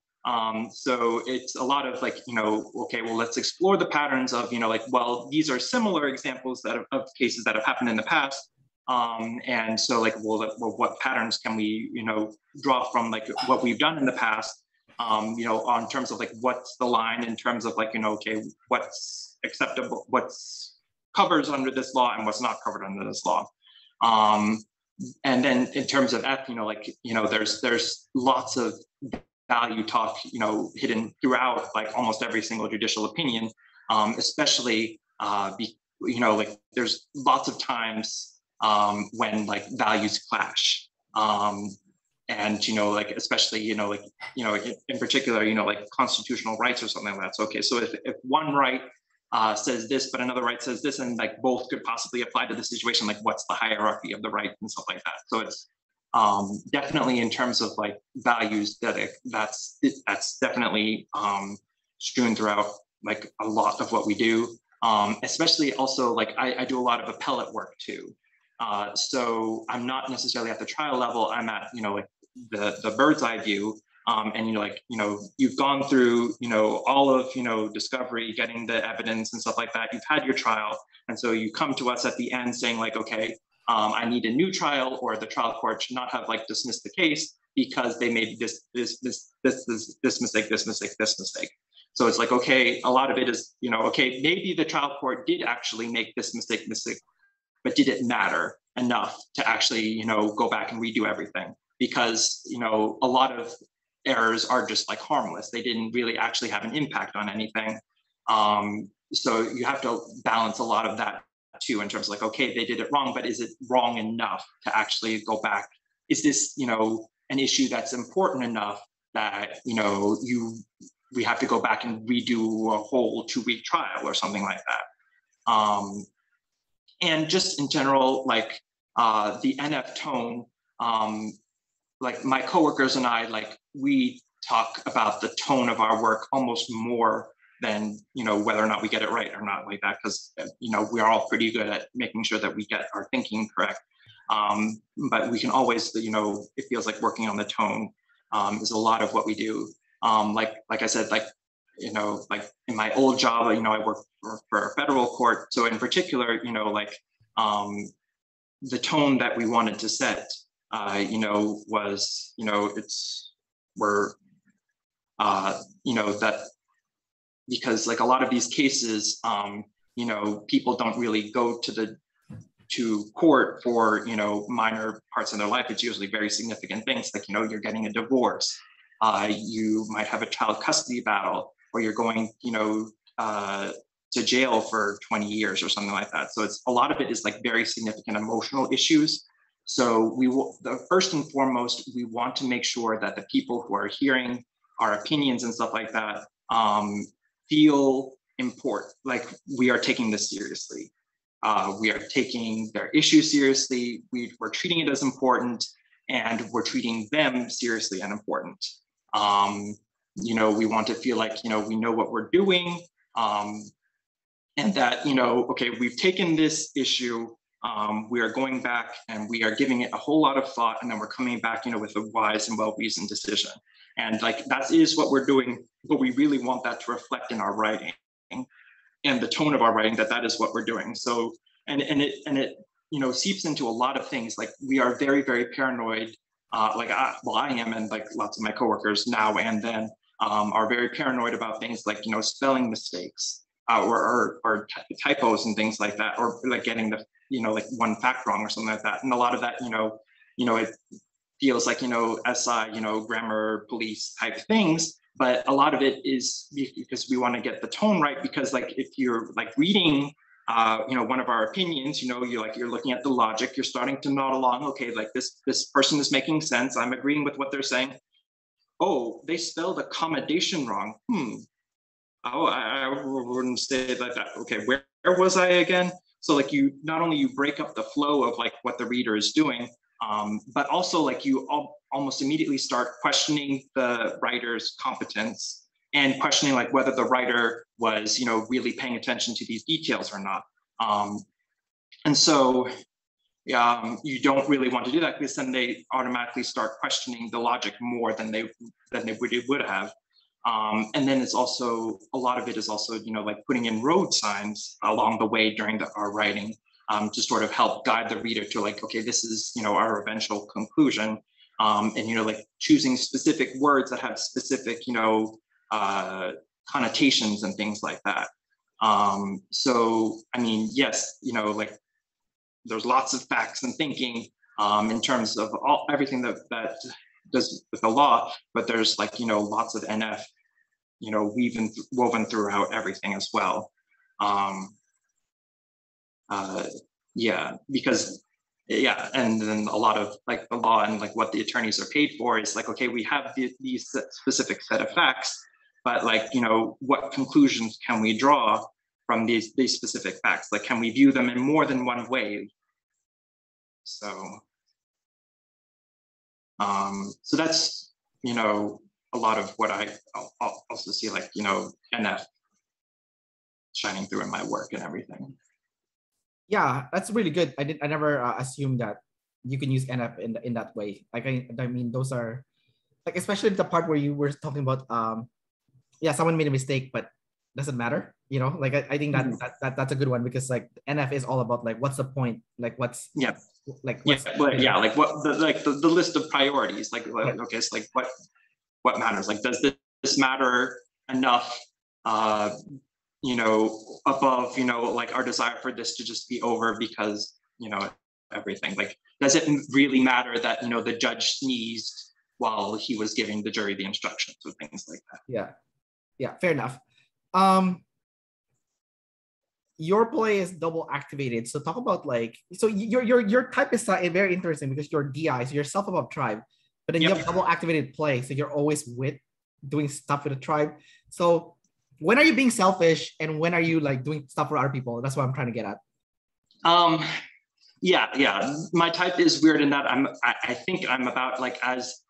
So it's a lot of like, okay, well, let's explore the patterns of, like, well, these are similar examples of cases that have happened in the past. And so like, well, what patterns can we, draw from like what we've done in the past, on terms of like, what's the line in terms of like, okay, what's acceptable, what's covers under this law and what's not covered under this law. And then in terms of F, there's lots of value talk, hidden throughout like almost every single judicial opinion, especially, like there's lots of times when like values clash, and like especially in particular like constitutional rights or something like that. So okay, so if one right says this but another right says this, and like both could possibly apply to the situation, like what's the hierarchy of the right and stuff like that. So it's definitely in terms of like values that's definitely strewn throughout like a lot of what we do, especially also like I do a lot of appellate work too. So I'm not necessarily at the trial level. I'm at, like the bird's eye view. And you've gone through, all of, discovery, getting the evidence and stuff like that. You've had your trial. And so you come to us at the end saying like, okay, I need a new trial, or the trial court should not have like dismissed the case because they made this mistake. So it's like, okay, a lot of it is, okay, maybe the trial court did actually make this mistake, but did it matter enough to actually, go back and redo everything? Because, a lot of errors are just like harmless. They didn't really actually have an impact on anything. So you have to balance a lot of that too, in terms of like, okay, they did it wrong, but is it wrong enough to actually go back? Is this, an issue that's important enough that, we have to go back and redo a whole 2-week trial or something like that? And just in general, like the NF tone, like my coworkers and I, like we talk about the tone of our work almost more than, whether or not we get it right or not, like that, because, we are all pretty good at making sure that we get our thinking correct. But we can always, it feels like working on the tone is a lot of what we do. Like I said, like, like in my old job, I worked for a federal court. So in particular, like the tone that we wanted to set, was, that because like a lot of these cases, people don't really go to to court for, minor parts of their life, it's usually very significant things like, you're getting a divorce, you might have a child custody battle, or you're going, to jail for 20 years or something like that. So a lot of it is like very significant emotional issues. So first and foremost, we want to make sure that the people who are hearing our opinions and stuff like that feel important, like we are taking this seriously. We are taking their issue seriously. We're treating it as important, and we're treating them seriously and important. We want to feel like, we know what we're doing, and that, okay, we've taken this issue, we are going back and we are giving it a whole lot of thought, and then we're coming back, with a wise and well-reasoned decision. And like, that is what we're doing, but we really want that to reflect in our writing and the tone of our writing, that is what we're doing. So, and it seeps into a lot of things. Like, we are very, very paranoid. I am, and like lots of my coworkers now and then are very paranoid about things like, spelling mistakes, or typos and things like that, or like getting the, like one fact wrong or something like that. And a lot of that, it feels like, SI, grammar police type things, but a lot of it is because we want to get the tone right, because like, if you're like reading, one of our opinions, you're looking at the logic, you're starting to nod along. Okay, like this person is making sense. I'm agreeing with what they're saying. Oh, they spelled accommodation wrong. Oh, I wouldn't say it like that. Okay, where was I again? So like, you not only you break up the flow of like what the reader is doing, but also like you almost immediately start questioning the writer's competence and questioning like whether the writer was, really paying attention to these details or not. And so you don't really want to do that, because then they automatically start questioning the logic more than they would have. And then it's also, a lot of it is also, like putting in road signs along the way during our writing, to sort of help guide the reader to like, okay, this is, our eventual conclusion. And, like choosing specific words that have specific, connotations and things like that. So, I mean, yes, like there's lots of facts and thinking in terms of everything that does with the law, but there's like, lots of NF, woven throughout everything as well. Because and then a lot of like the law and like what the attorneys are paid for is like, okay, we have these specific set of facts, but like, what conclusions can we draw from these specific facts? Like, can we view them in more than one way? So, so that's, a lot of what I also see, like, NF shining through in my work and everything. Yeah, that's really good. I never assumed that you can use NF in that way. Like, I mean, those are like, especially the part where you were talking about, someone made a mistake, but doesn't matter. Like, I think that's a good one, because like NF is all about like, what's the point? Like, what's like, like what the list of priorities, like, okay, it's like what matters? Like, does this matter enough? Above, like our desire for this to just be over because, everything. Like, does it really matter that, the judge sneezed while he was giving the jury the instructions or things like that? Yeah, fair enough. Your play is double activated. So talk about like, so your type is very interesting, because you're DI, so you're self above tribe, but then you have double activated play. So you're always doing stuff with the tribe. So when are you being selfish, and when are you like doing stuff for other people? That's what I'm trying to get at. Yeah. My type is weird in that I think I'm about like as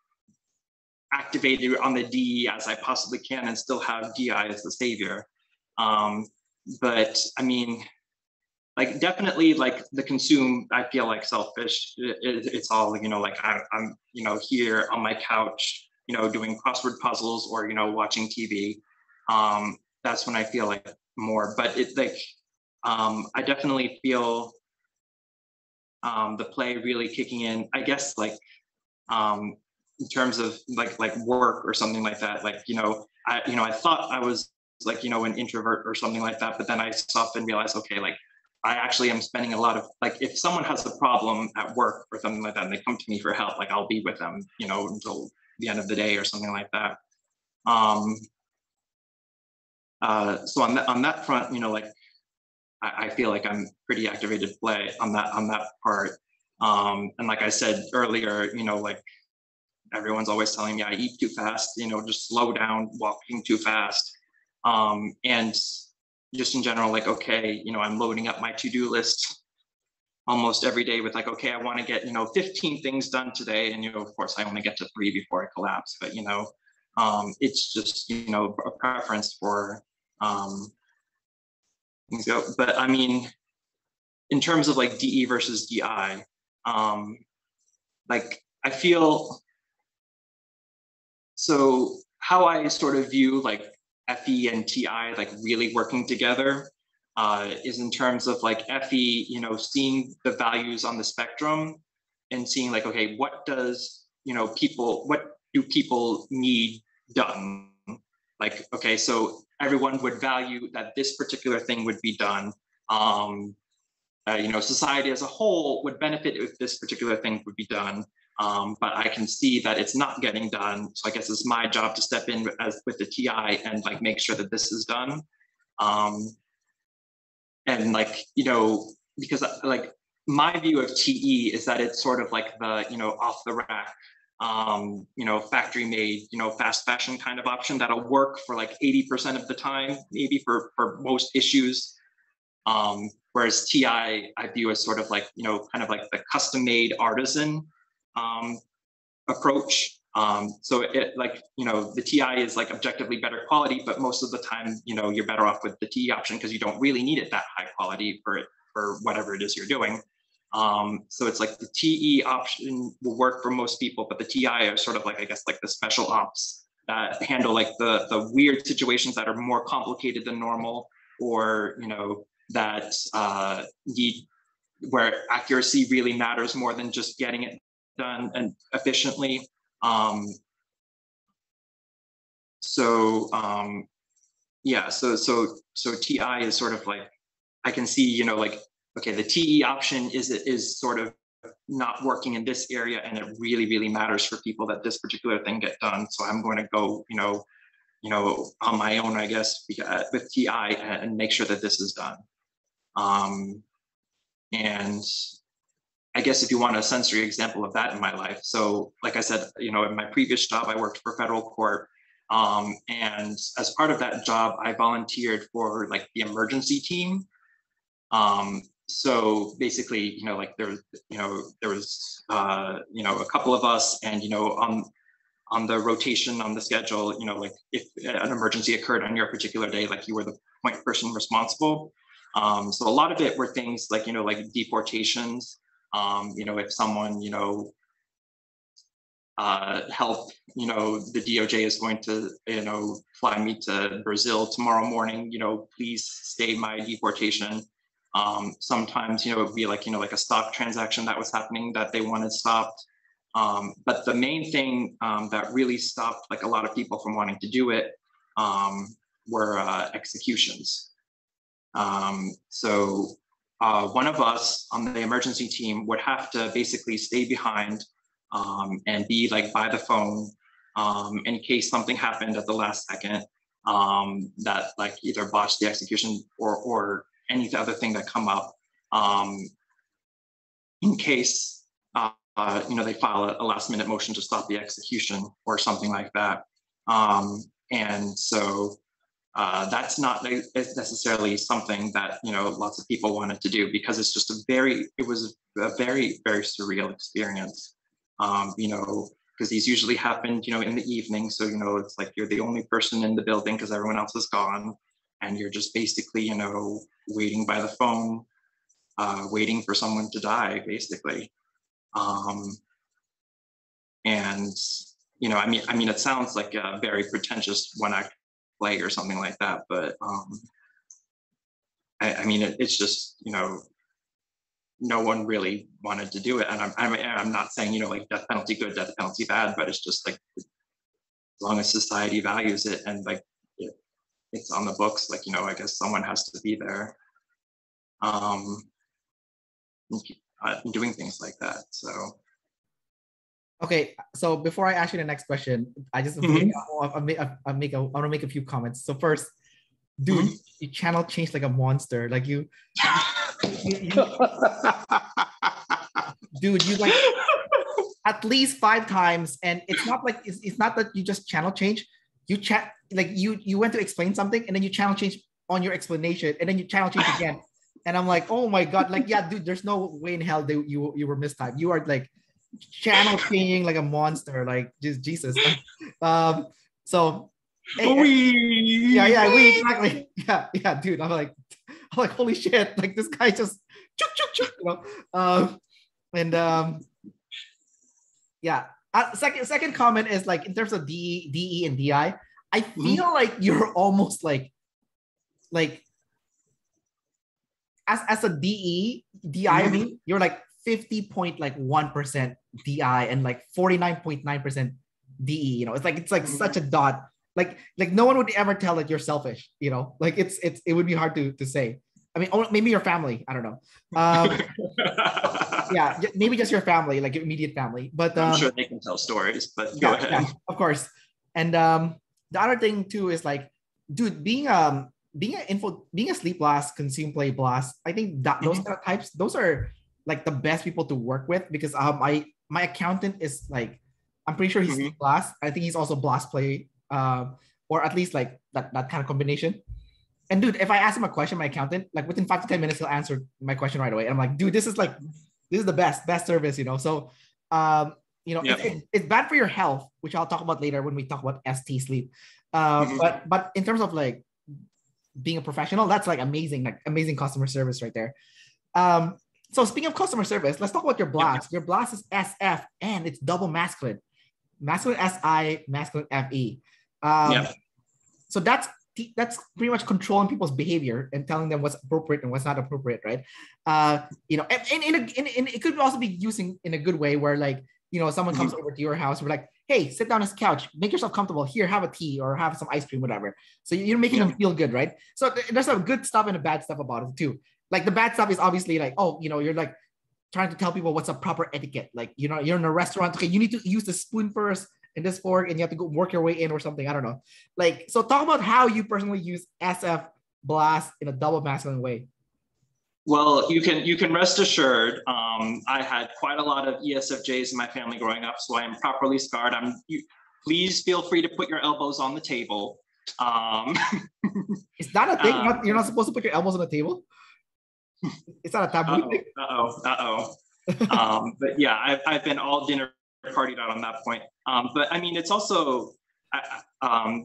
activated on the D as I possibly can, and still have DI as the savior. But I mean, like, definitely like the consume, I feel like selfish. It's all, like I'm here on my couch, doing crossword puzzles or, watching TV. That's when I feel like more, but it's like, I definitely feel the play really kicking in, I guess, like, in terms of like work or something like that. Like, I thought I was like, an introvert or something like that, but then I stopped and realized, okay, like I actually am spending a lot of, like, if someone has a problem at work or something like that, and they come to me for help, like I'll be with them, you know, until the end of the day or something like that. So on that front, you know, like I feel like I'm pretty activated play on that part. And like I said earlier, you know, like everyone's always telling me I eat too fast, you know, just slow down, walking too fast. And just in general, like, okay, you know, I'm loading up my to-do list almost every day with like, okay, I want to get, you know, 15 things done today. And, you know, of course I only get to 3 before I collapse, but, you know, it's just, you know, a preference for things go. But I mean, in terms of like DE versus DI, like I feel, so how I sort of view like FE and TI like really working together is in terms of like FE, you know, seeing the values on the spectrum and seeing like, okay, what does, you know, what do people need done? Like, okay, so everyone would value that this particular thing would be done. You know, society as a whole would benefit if this particular thing would be done. But I can see that it's not getting done. So I guess it's my job to step in with the TI and like make sure that this is done. And like, you know, because like my view of TE is that it's sort of like the, you know, off the rack, you know, factory made, you know, fast fashion kind of option that'll work for like 80% of the time, maybe for most issues. Whereas TI, I view as sort of like, you know, kind of like the custom made artisan approach. So it like, you know, the TI is like objectively better quality, but most of the time, you know, you're better off with the TE option because you don't really need it that high quality for whatever it is you're doing. So it's like the TE option will work for most people, but the TI are sort of like, I guess, like the special ops that handle like the weird situations that are more complicated than normal, or, you know, that need, where accuracy really matters more than just getting it done and efficiently. Yeah, so TI is sort of like, I can see, you know, like, okay, the TE option is sort of not working in this area, and it really, really matters for people that this particular thing get done. So I'm going to go, you know, on my own, I guess, with TI and make sure that this is done. And I guess if you want a sensory example of that in my life. So like I said, you know, in my previous job, I worked for federal court. And as part of that job, I volunteered for like the emergency team. So basically, you know, like there was, you know, a couple of us, and, you know, on the rotation on the schedule, you know, like if an emergency occurred on your particular day, like you were the point person responsible. So a lot of it were things like, you know, like deportations, you know, if someone, you know, help, you know, the DOJ is going to, you know, fly me to Brazil tomorrow morning, you know, please stay my deportation. Sometimes, you know, it would be like, you know, like a stock transaction that was happening that they wanted stopped. But the main thing that really stopped like a lot of people from wanting to do it were executions. So one of us on the emergency team would have to basically stay behind and be like by the phone in case something happened at the last second that like either botched the execution or any other thing that come up in case you know, they file a last minute motion to stop the execution or something like that. And so that's not necessarily something that, you know, lots of people wanted to do, because it's just it was a very, very surreal experience. You know, because these usually happened, you know, in the evening. So, you know, it's like you're the only person in the building because everyone else is gone. And you're just basically, you know, waiting by the phone, waiting for someone to die, basically. And, you know, I mean, it sounds like a very pretentious one-act play or something like that, but I mean, it's just, you know, no one really wanted to do it. And I'm not saying, you know, like death penalty good, death penalty bad, but it's just like, as long as society values it and like it's on the books, like, you know, I guess someone has to be there. doing things like that. So. Okay, so before I ask you the next question, I just I want to make a few comments. So first, dude, you channel change like a monster. Like you dude, you like at least 5 times, and it's not like it's not that you just channel change. You chat like you went to explain something, and then you channel change on your explanation, and then you channel change again. And I'm like, oh my god, like yeah, dude, there's no way in hell that you were mistimed. You are like channel changing like a monster, like just Jesus. So yeah, we exactly. Yeah, dude. I'm like, holy shit, like this guy just chuk, chuk, chuk, you know. Yeah. Second comment is like in terms of DE and DI, I feel like you're almost like as a DI, I mean, you're like 50.1% DI and like 49.9% DE. You know, it's like such a dot. Like no one would ever tell that you're selfish. You know, like it would be hard to say. I mean, maybe your family. I don't know. Yeah, maybe just your family, like your immediate family. But I'm sure they can tell stories. But go ahead. Yeah, of course. And the other thing too is like, dude, being a sleep blast, consume play blast, I think that those kind of types, those are like the best people to work with, because my accountant is like, I'm pretty sure he's sleep blast. I think he's also blast play, or at least like that kind of combination. And dude, if I ask him a question, my accountant, like within 5 to 10 minutes, he'll answer my question right away. And I'm like, dude, this is the best service, you know. So you know, it's bad for your health, which I'll talk about later when we talk about ST sleep. But in terms of like being a professional, that's like amazing customer service right there. So speaking of customer service, let's talk about your blast. Your blast is SF, and it's double masculine SI, masculine FE. So that's pretty much controlling people's behavior and telling them what's appropriate and what's not appropriate, right? You know, and it could also be using in a good way where, like, you know, someone comes over to your house, we're like, hey, sit down on this couch, make yourself comfortable. Here, have a tea or have some ice cream, whatever. So you're making them feel good, right? So there's some good stuff and the bad stuff about it too. Like the bad stuff is obviously like, oh, you know, you're like trying to tell people what's a proper etiquette. Like, you know, you're in a restaurant, okay, you need to use the spoon first and this fork, and you have to go work your way in or something. I don't know. Like, so talk about how you personally use SF blast in a double masculine way. Well, you can rest assured. I had quite a lot of ESFJs in my family growing up, so I am properly scarred. Please feel free to put your elbows on the table. Is that a thing? You're not supposed to put your elbows on the table? It's not a taboo thing? But yeah, I've been all dinner partied out on that point. But I mean, it's also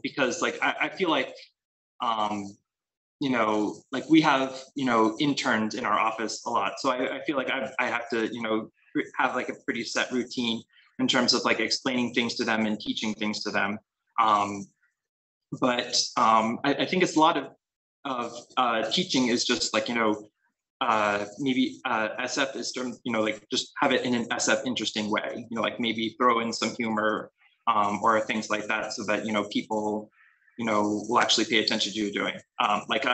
because like I feel like you know, like we have, you know, interns in our office a lot. So I feel like I have to, you know, have like a pretty set routine in terms of like explaining things to them and teaching things to them. But I think it's a lot of teaching is just like, you know, maybe SF is, you know, like just have it in an SF interesting way, you know, like maybe throw in some humor or things like that, so that, you know, people, you know, will actually pay attention to you doing. Like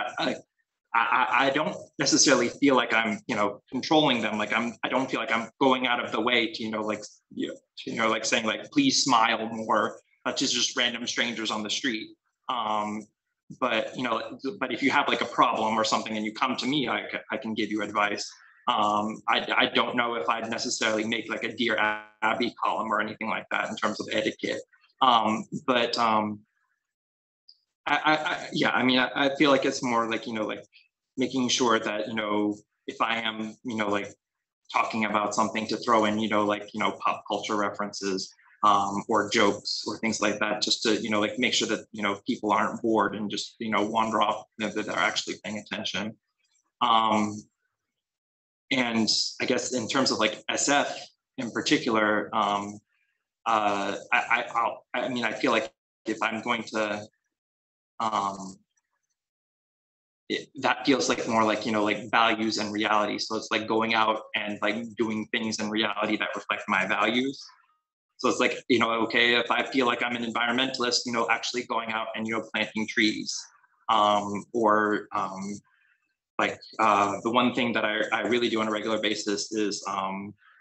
I don't necessarily feel like I'm, you know, controlling them. Like I don't feel like I'm going out of the way to, you know, like, you know, like saying like, please smile more to just random strangers on the street. But, you know, but if you have like a problem or something and you come to me, I can give you advice. I don't know if I'd necessarily make like a Dear Abby column or anything like that in terms of etiquette. But yeah, I mean, I feel like it's more like, you know, like making sure that, you know, if I am, you know, like talking about something, to throw in, you know, like, you know, pop culture references or jokes or things like that, just to, you know, like make sure that, you know, people aren't bored and just, you know, wander off, you know, that they're actually paying attention. And I guess in terms of like SF in particular, I mean, I feel like if I'm going to, that feels like more like, you know, like values and reality. So it's like going out and like doing things in reality that reflect my values. So it's like, you know, okay, if I feel like I'm an environmentalist, you know, actually going out and, you know, planting trees, or the one thing that I really do on a regular basis is,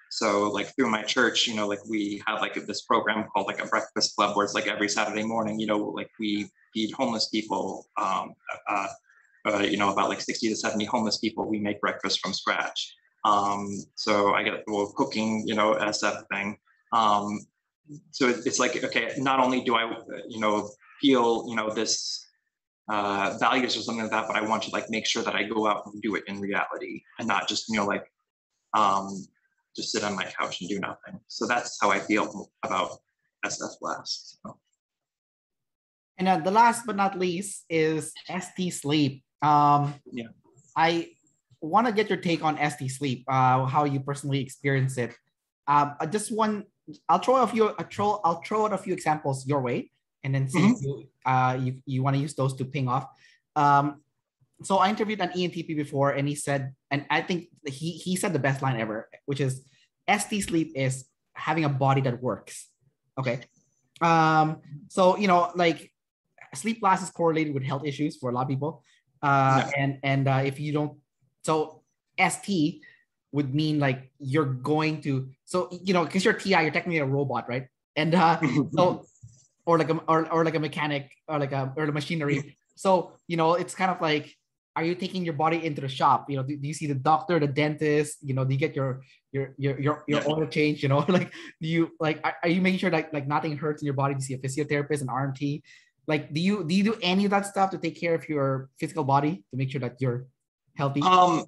so like through my church, you know, like we have like this program called like a breakfast club where it's like every Saturday morning, you know, like we feed homeless people, you know, about like 60 to 70 homeless people, we make breakfast from scratch. So I get cooking, you know, SF thing. So it's like, okay, not only do I, you know, feel, you know, this values or something like that, but I want to like make sure that I go out and do it in reality and not just, you know, like just sit on my couch and do nothing. So that's how I feel about SF Blast. So. And the last but not least is ST Sleep. Yeah. I want to get your take on ST Sleep, how you personally experience it. Just one, I'll throw out a few examples your way, and then see if you want to use those to ping off. So I interviewed an ENTP before, and he said, and I think he said the best line ever, which is ST Sleep is having a body that works. Okay. So, you know, like sleep loss is correlated with health issues for a lot of people. And if you don't, so ST would mean like you're going to, so, you know, because you're TI, you're technically a robot, right? And so, or like a mechanic, or the machinery. So, you know, it's kind of like, are you taking your body into the shop? You know, do you see the doctor, the dentist? You know, do you get your oil change? You know, like, do you like, are you making sure like nothing hurts in your body? Do you see a physiotherapist, an RMT? Like, do you do any of that stuff to take care of your physical body to make sure that you're healthy? Well,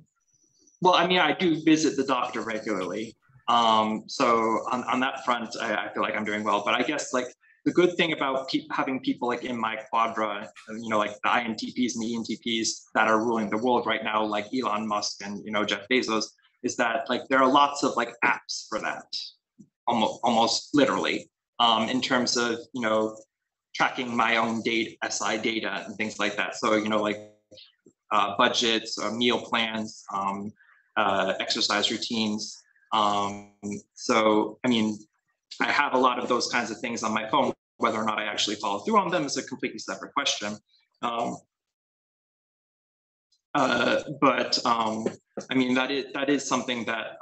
I mean, I do visit the doctor regularly. So on that front, I feel like I'm doing well. But I guess like the good thing about having people like in my quadra, you know, like the INTPs and the ENTPs that are ruling the world right now, like Elon Musk and, you know, Jeff Bezos, is that like there are lots of like apps for that, almost literally, in terms of, you know, tracking my own SI data and things like that. So, you know, like budgets, meal plans, exercise routines. So, I mean, I have a lot of those kinds of things on my phone. Whether or not I actually follow through on them is a completely separate question. But I mean, that is something that,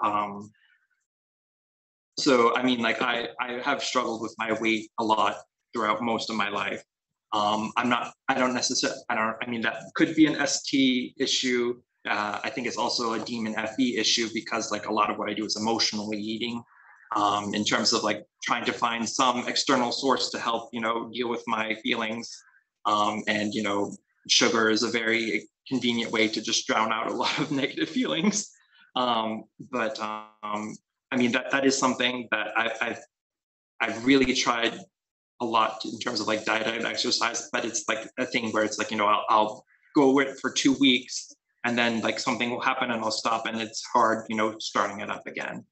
so, I mean, like I have struggled with my weight a lot throughout most of my life. I mean, that could be an ST issue. I think it's also a demon FE issue because like a lot of what I do is emotionally eating, in terms of like trying to find some external source to help, you know, deal with my feelings. And, you know, sugar is a very convenient way to just drown out a lot of negative feelings. But I mean, that is something that I've really tried a lot in terms of like diet and exercise, but it's like a thing where it's like, you know, I'll go with it for 2 weeks and then like something will happen and I'll stop and it's hard, you know, starting it up again.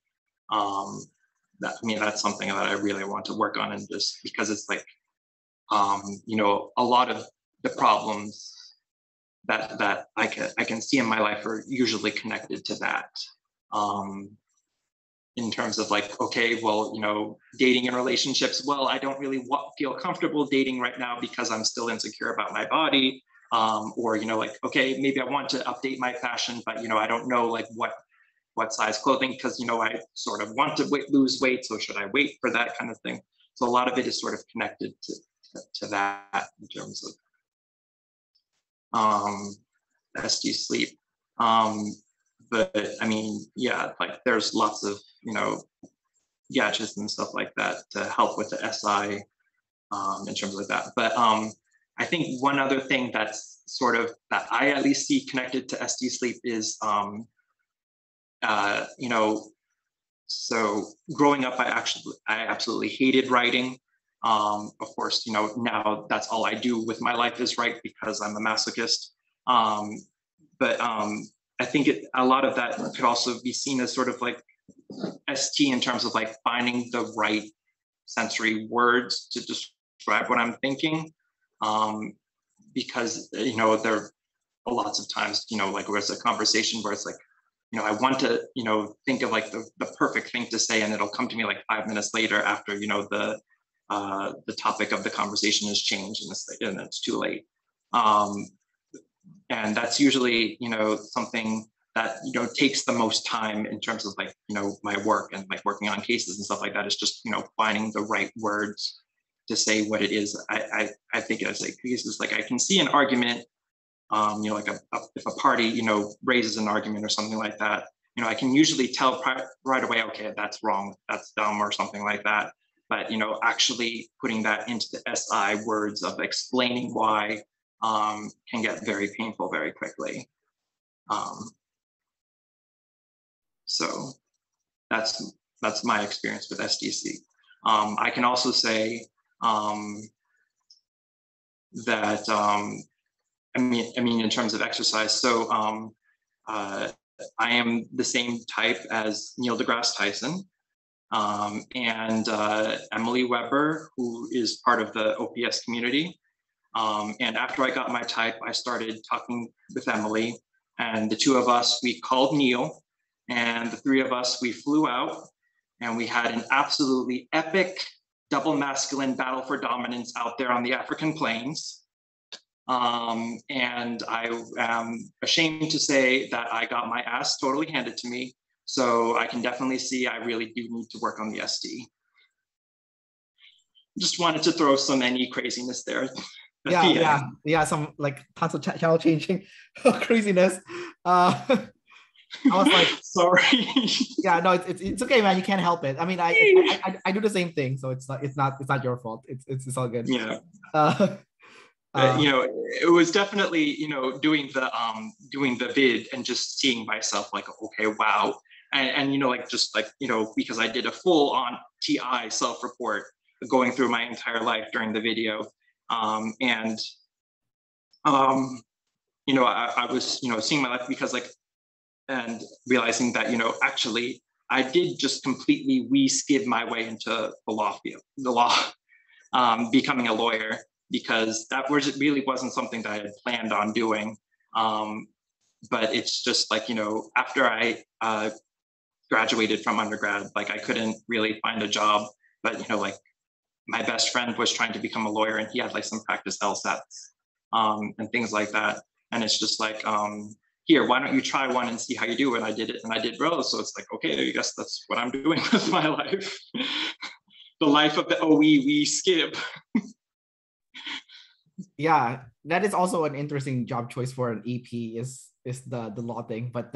I mean, that's something that I really want to work on, and just because it's like, you know, a lot of the problems that I can see in my life are usually connected to that. In terms of like, okay, well, you know, dating and relationships, well, I don't really feel comfortable dating right now because I'm still insecure about my body. Or, you know, like, okay, maybe I want to update my fashion, but, you know, I don't know like what size clothing, because, you know, I sort of want to lose weight. So should I wait for that kind of thing? So a lot of it is sort of connected to that in terms of ST Sleep. But I mean, yeah, like there's lots of, you know, gadgets and stuff like that to help with the SI in terms of that. But I think one other thing that's sort of that I at least see connected to ST Sleep is, you know, so growing up, I absolutely hated writing. Of course, you know, now that's all I do with my life is write because I'm a masochist. But I think a lot of that could also be seen as sort of like ST in terms of like finding the right sensory words to describe what I'm thinking. Because, you know, there are lots of times, you know, like where it's a conversation where it's like, you know, I want to, you know, think of like the perfect thing to say, and it'll come to me like 5 minutes later after, you know, the topic of the conversation has changed and it's too late. And that's usually, something that, takes the most time in terms of like, my work and like working on cases and stuff like that. Is just, finding the right words to say what it is. I think it's like, because it's like, I can see an argument, like if a party, raises an argument or something like that, I can usually tell right away, okay, that's wrong, that's dumb or something like that. But, actually putting that into the SI words of explaining why can get very painful very quickly. So that's my experience with SDC. I can also say that, I mean, in terms of exercise, so I am the same type as Neil deGrasse Tyson and Emily Weber, who is part of the OPS community. And after I got my type, I started talking with Emily, and the two of us, we called Neil, and the three of us, we flew out, and we had an absolutely epic double masculine battle for dominance out there on the African plains. And I am ashamed to say that I got my ass totally handed to me. So I can definitely see I really do need to work on the SD. Just wanted to throw some NE craziness there. Yeah, some like tons of channel changing craziness. I was like, sorry. Yeah, no, it's okay, man. You can't help it. I mean, I do the same thing, so it's not your fault. It's all good. Yeah. It was definitely, doing the vid and just seeing myself like, okay, wow. And like, just like, because I did a full on TI self-report going through my entire life during the video. I was, seeing my life because like, and realizing that, actually I did just completely skid my way into the law field, becoming a lawyer, because that really wasn't something that I had planned on doing. But it's just like, after I graduated from undergrad, like I couldn't really find a job, but, like my best friend was trying to become a lawyer and he had like some practice LSATs and things like that. And it's just like, here, why don't you try one and see how you do? And I did it and I did well. So it's like, okay, I guess that's what I'm doing with my life. The life of the OE skip. Yeah, that is also an interesting job choice for an EP is the law thing. But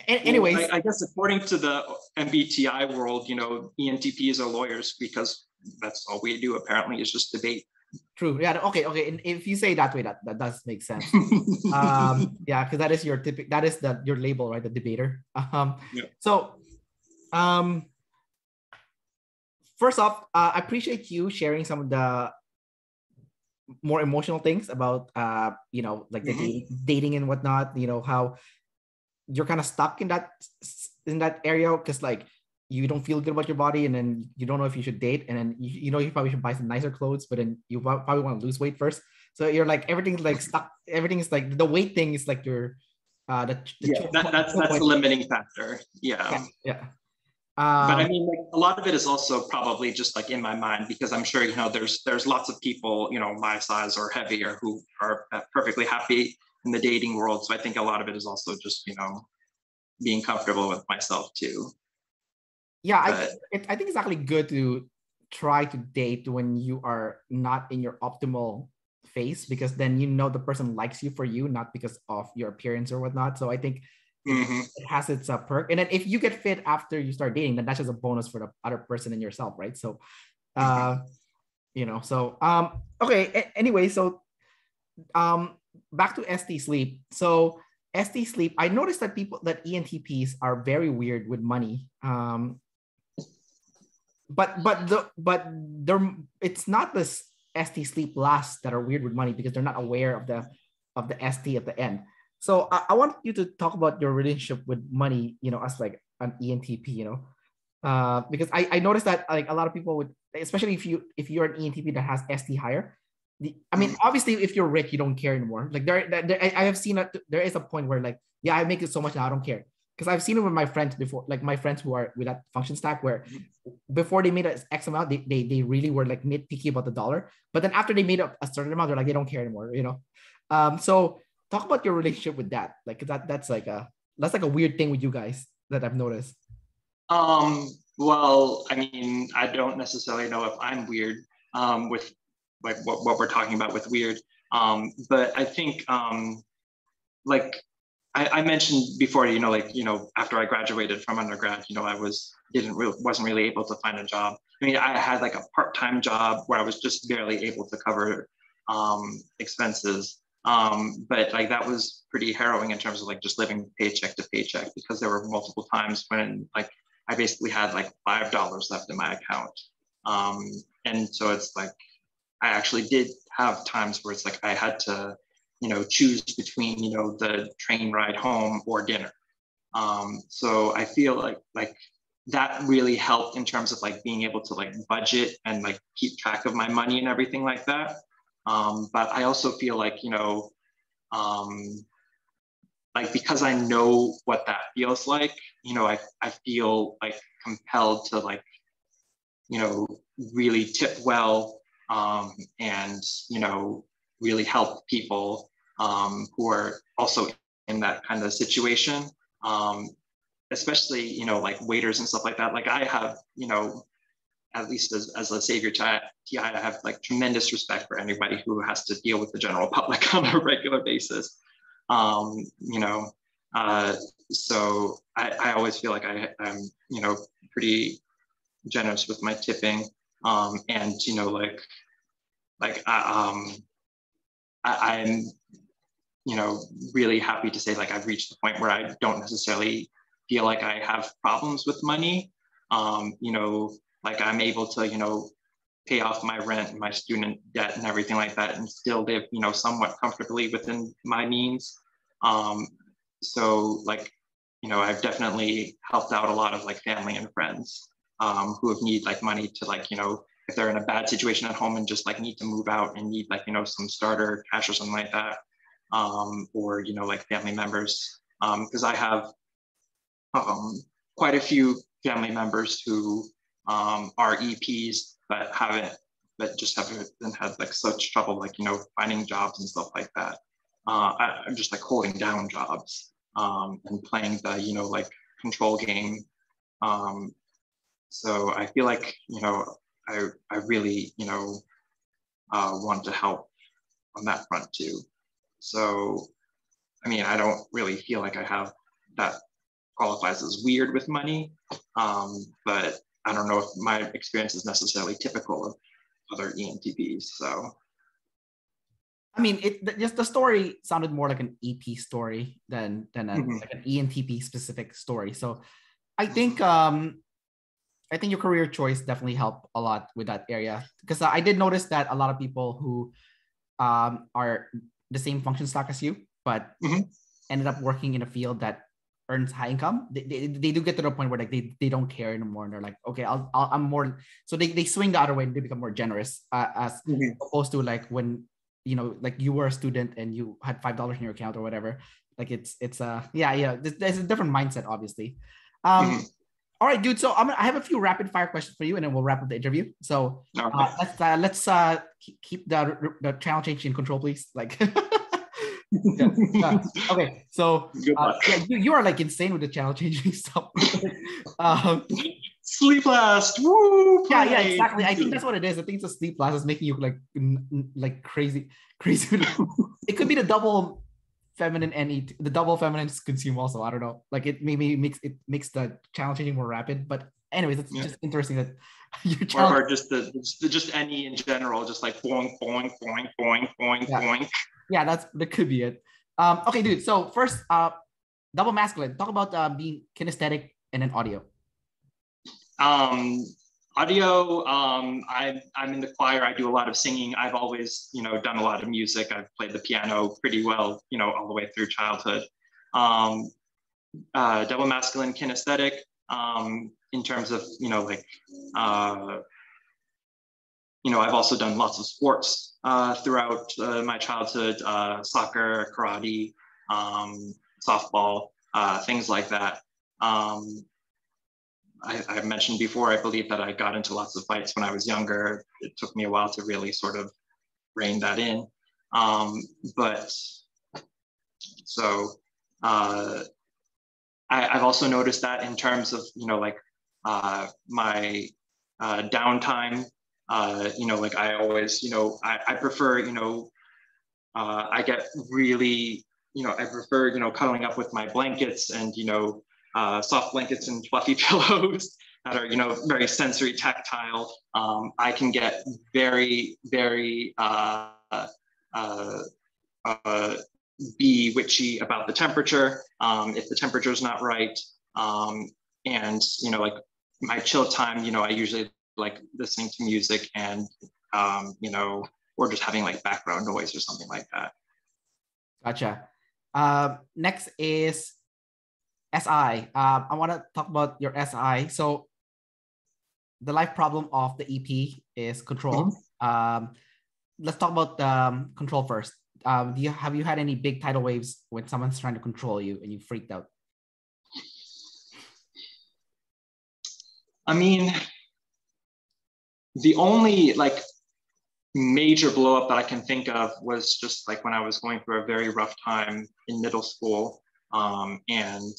anyways, well, I guess according to the MBTI world, ENTPs are lawyers because that's all we do apparently is just debate. True. Yeah. Okay. And if you say that way, that does make sense. Yeah, because that is your your label, right? The debater. Yeah. So, first off, I appreciate you sharing some of the more emotional things about like the dating and whatnot. How you're kind of stuck in that area because like you don't feel good about your body, and then you don't know if you should date, and then you probably should buy some nicer clothes, but then you probably want to lose weight first. So you're like everything's like stuck. Everything's like the weight thing is like your that's a limiting factor. Yeah. But I mean, like a lot of it is also probably just like in my mind because I'm sure there's lots of people my size or heavier who are perfectly happy in the dating world. So I think a lot of it is also just being comfortable with myself too. Yeah, I think it's actually good to try to date when you are not in your optimal phase, because then the person likes you for you, not because of your appearance or whatnot. So I think it has its perk. And then if you get fit after you start dating, then that's just a bonus for the other person and yourself, right? So, okay. Anyway, so back to ST sleep. So ST sleep, I noticed that ENTPs are very weird with money. But it's not the ST sleep last that are weird with money because they're not aware of the ST at the end. So I want you to talk about your relationship with money, as like an ENTP, because I noticed that like a lot of people would, especially if you're an ENTP that has ST higher. I mean, obviously, if you're rich, you don't care anymore. Like I have seen that there is a point where like, yeah, I make it so much now I don't care. Because I've seen it with my friends before, like my friends who are with that function stack, where before they made an X amount, they really were like nitpicky about the dollar. But then after they made up a certain amount, they're like, they don't care anymore, So talk about your relationship with that. Like that's like a weird thing with you guys that I've noticed. Well, I mean, I don't necessarily know if I'm weird with like what we're talking about with weird. But I think like I mentioned before, after I graduated from undergrad, I wasn't really able to find a job. I mean, I had like a part-time job where I was just barely able to cover expenses. But like that was pretty harrowing in terms of like just living paycheck to paycheck, because there were multiple times when like I basically had like $5 left in my account. And so it's like I actually did have times where it's like I had to, choose between, the train ride home or dinner. So I feel like that really helped in terms of like being able to like budget and like keep track of my money and everything like that. But I also feel like, like because I know what that feels like, I feel like compelled to like, really tip well, and, really help people who are also in that kind of situation. Especially, like waiters and stuff like that. Like I have, at least as a savior to TI, I have like tremendous respect for anybody who has to deal with the general public on a regular basis. So I always feel like I'm, pretty generous with my tipping. And, I'm, really happy to say like I've reached the point where I don't necessarily feel like I have problems with money. Like I'm able to, pay off my rent and my student debt and everything like that and still live, somewhat comfortably within my means. So like, I've definitely helped out a lot of like family and friends who have need like money to like, if they're in a bad situation at home and just like need to move out and need like, some starter cash or something like that. Or, like family members. Because I have quite a few family members who are EPs but just haven't had like such trouble, like, finding jobs and stuff like that. I'm just like holding down jobs and playing the, like control game. So I feel like, I really, want to help on that front too. So, I mean, I don't really feel like I have that qualifies as weird with money, but I don't know if my experience is necessarily typical of other ENTPs. So, I mean, just the story sounded more like an EP story than like an ENTP specific story. So, I think your career choice definitely helped a lot with that area, because I did notice that a lot of people who are the same function stock as you, but ended up working in a field that earns high income, they do get to the point where like they don't care anymore, and they're like, okay, I'm more, so they swing the other way and they become more generous, as opposed to like when like you were a student and you had $5 in your account or whatever. Like it's there's a different mindset, obviously. All right, dude. So I have a few rapid fire questions for you, and then we'll wrap up the interview. So let's keep the channel change in control, please. Like, okay. So you are like insane with the channel changing stuff. Sleep last. Woo! Yeah, exactly. I think that's what it is. I think it's a sleep last is making you like crazy. It could be the double feminine and the double feminines consume also. I don't know. Like it maybe makes the channel changing more rapid. But anyways, it's just interesting that your channel or just any in general, just like boing boing boing boing boing boing. Yeah, that could be it. Okay, dude. So first, double masculine. Talk about being kinesthetic and then audio. Audio, I'm in the choir. I do a lot of singing. I've always, done a lot of music. I've played the piano pretty well, all the way through childhood. Double masculine, kinesthetic, in terms of, I've also done lots of sports throughout my childhood, soccer, karate, softball, things like that. I mentioned before, I believe that I got into lots of fights when I was younger. It took me a while to really sort of rein that in. But So I've also noticed that in terms of, like my downtime, like I always, I prefer, I get really, I prefer, cuddling up with my blankets and, soft blankets and fluffy pillows that are, very sensory tactile. I can get very, very be witchy about the temperature if the temperature is not right. And, like my chill time, I usually like listening to music and, or just having like background noise or something like that. Gotcha. Next is SI. I want to talk about your SI. So the life problem of the EP is control. Mm-hmm. Let's talk about control first. Have you had any big tidal waves when someone's trying to control you and you freaked out? I mean, the only like major blow up that I can think of was just like when I was going through a very rough time in middle school. And,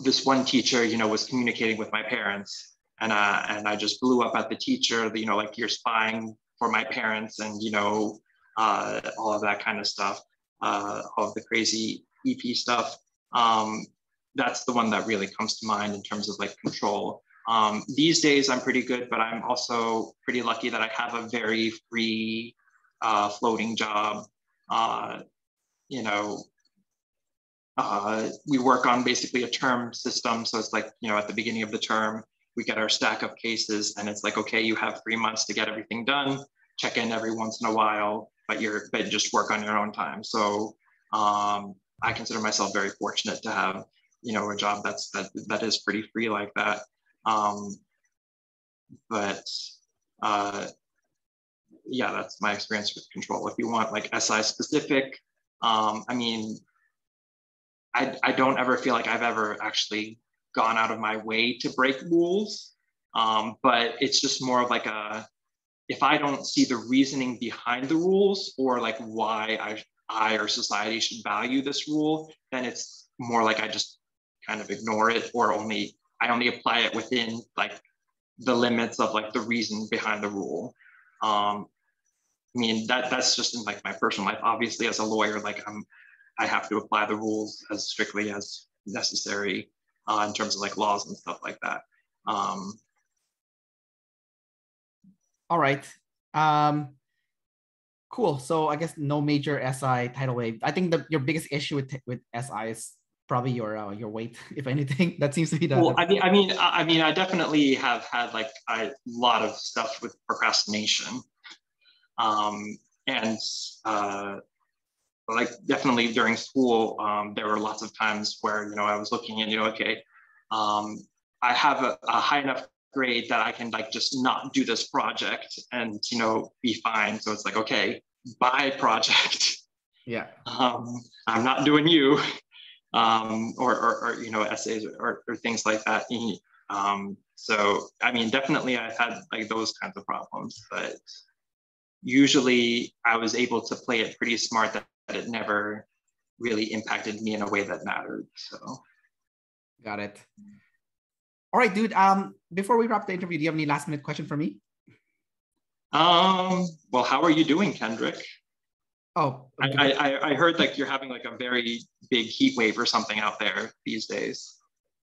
this one teacher, was communicating with my parents, and I just blew up at the teacher, like you're spying for my parents, and, all of that kind of stuff, all of the crazy EP stuff. That's the one that really comes to mind in terms of like control. These days I'm pretty good, but I'm also pretty lucky that I have a very free floating job. We work on basically a term system. So it's like, at the beginning of the term, we get our stack of cases and it's like, okay, you have 3 months to get everything done, check in every once in a while, but just work on your own time. So I consider myself very fortunate to have, a job that is pretty free like that. Yeah, that's my experience with control. If you want like SI specific, I mean, I don't ever feel like I've ever actually gone out of my way to break rules. But it's just more of like if I don't see the reasoning behind the rules or like why I or society should value this rule, then it's more like I just kind of ignore it, or I only apply it within like the limits of like the reason behind the rule. I mean, that's just in like my personal life. Obviously, as a lawyer, like I have to apply the rules as strictly as necessary in terms of like laws and stuff like that. All right. Cool. So I guess no major SI tidal wave. I think your biggest issue with SI is probably your weight, if anything. That seems to be the. Well, I mean, I definitely have had like a lot of stuff with procrastination, and like definitely during school, there were lots of times where I was looking and okay, I have a high enough grade that I can like just not do this project and be fine. So it's like, okay, bye project. Yeah. I'm not doing you. Or essays or things like that. So I mean, definitely I've had like those kinds of problems, but usually I was able to play it pretty smart that it never really impacted me in a way that mattered. So got it. All right, dude. Before we wrap the interview, do you have any last minute question for me? Well, how are you doing, Kendrick? Oh, I heard like you're having like a very big heat wave or something out there these days.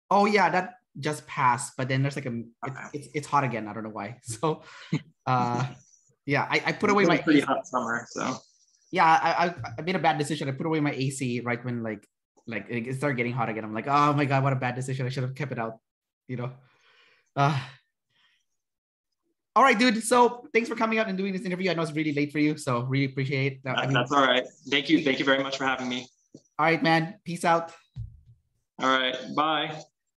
Oh yeah, that just passed, but then there's like it's hot again. I don't know why. So yeah, I put away my pretty hot summer. So yeah, I made a bad decision. I put away my AC right when like it started getting hot again. I'm like, oh my god, what a bad decision. I should have kept it out. All right, dude. So thanks for coming out and doing this interview. I know it's really late for you, so really appreciate it. That's all right. Thank you very much for having me. All right, man. Peace out. All right. Bye.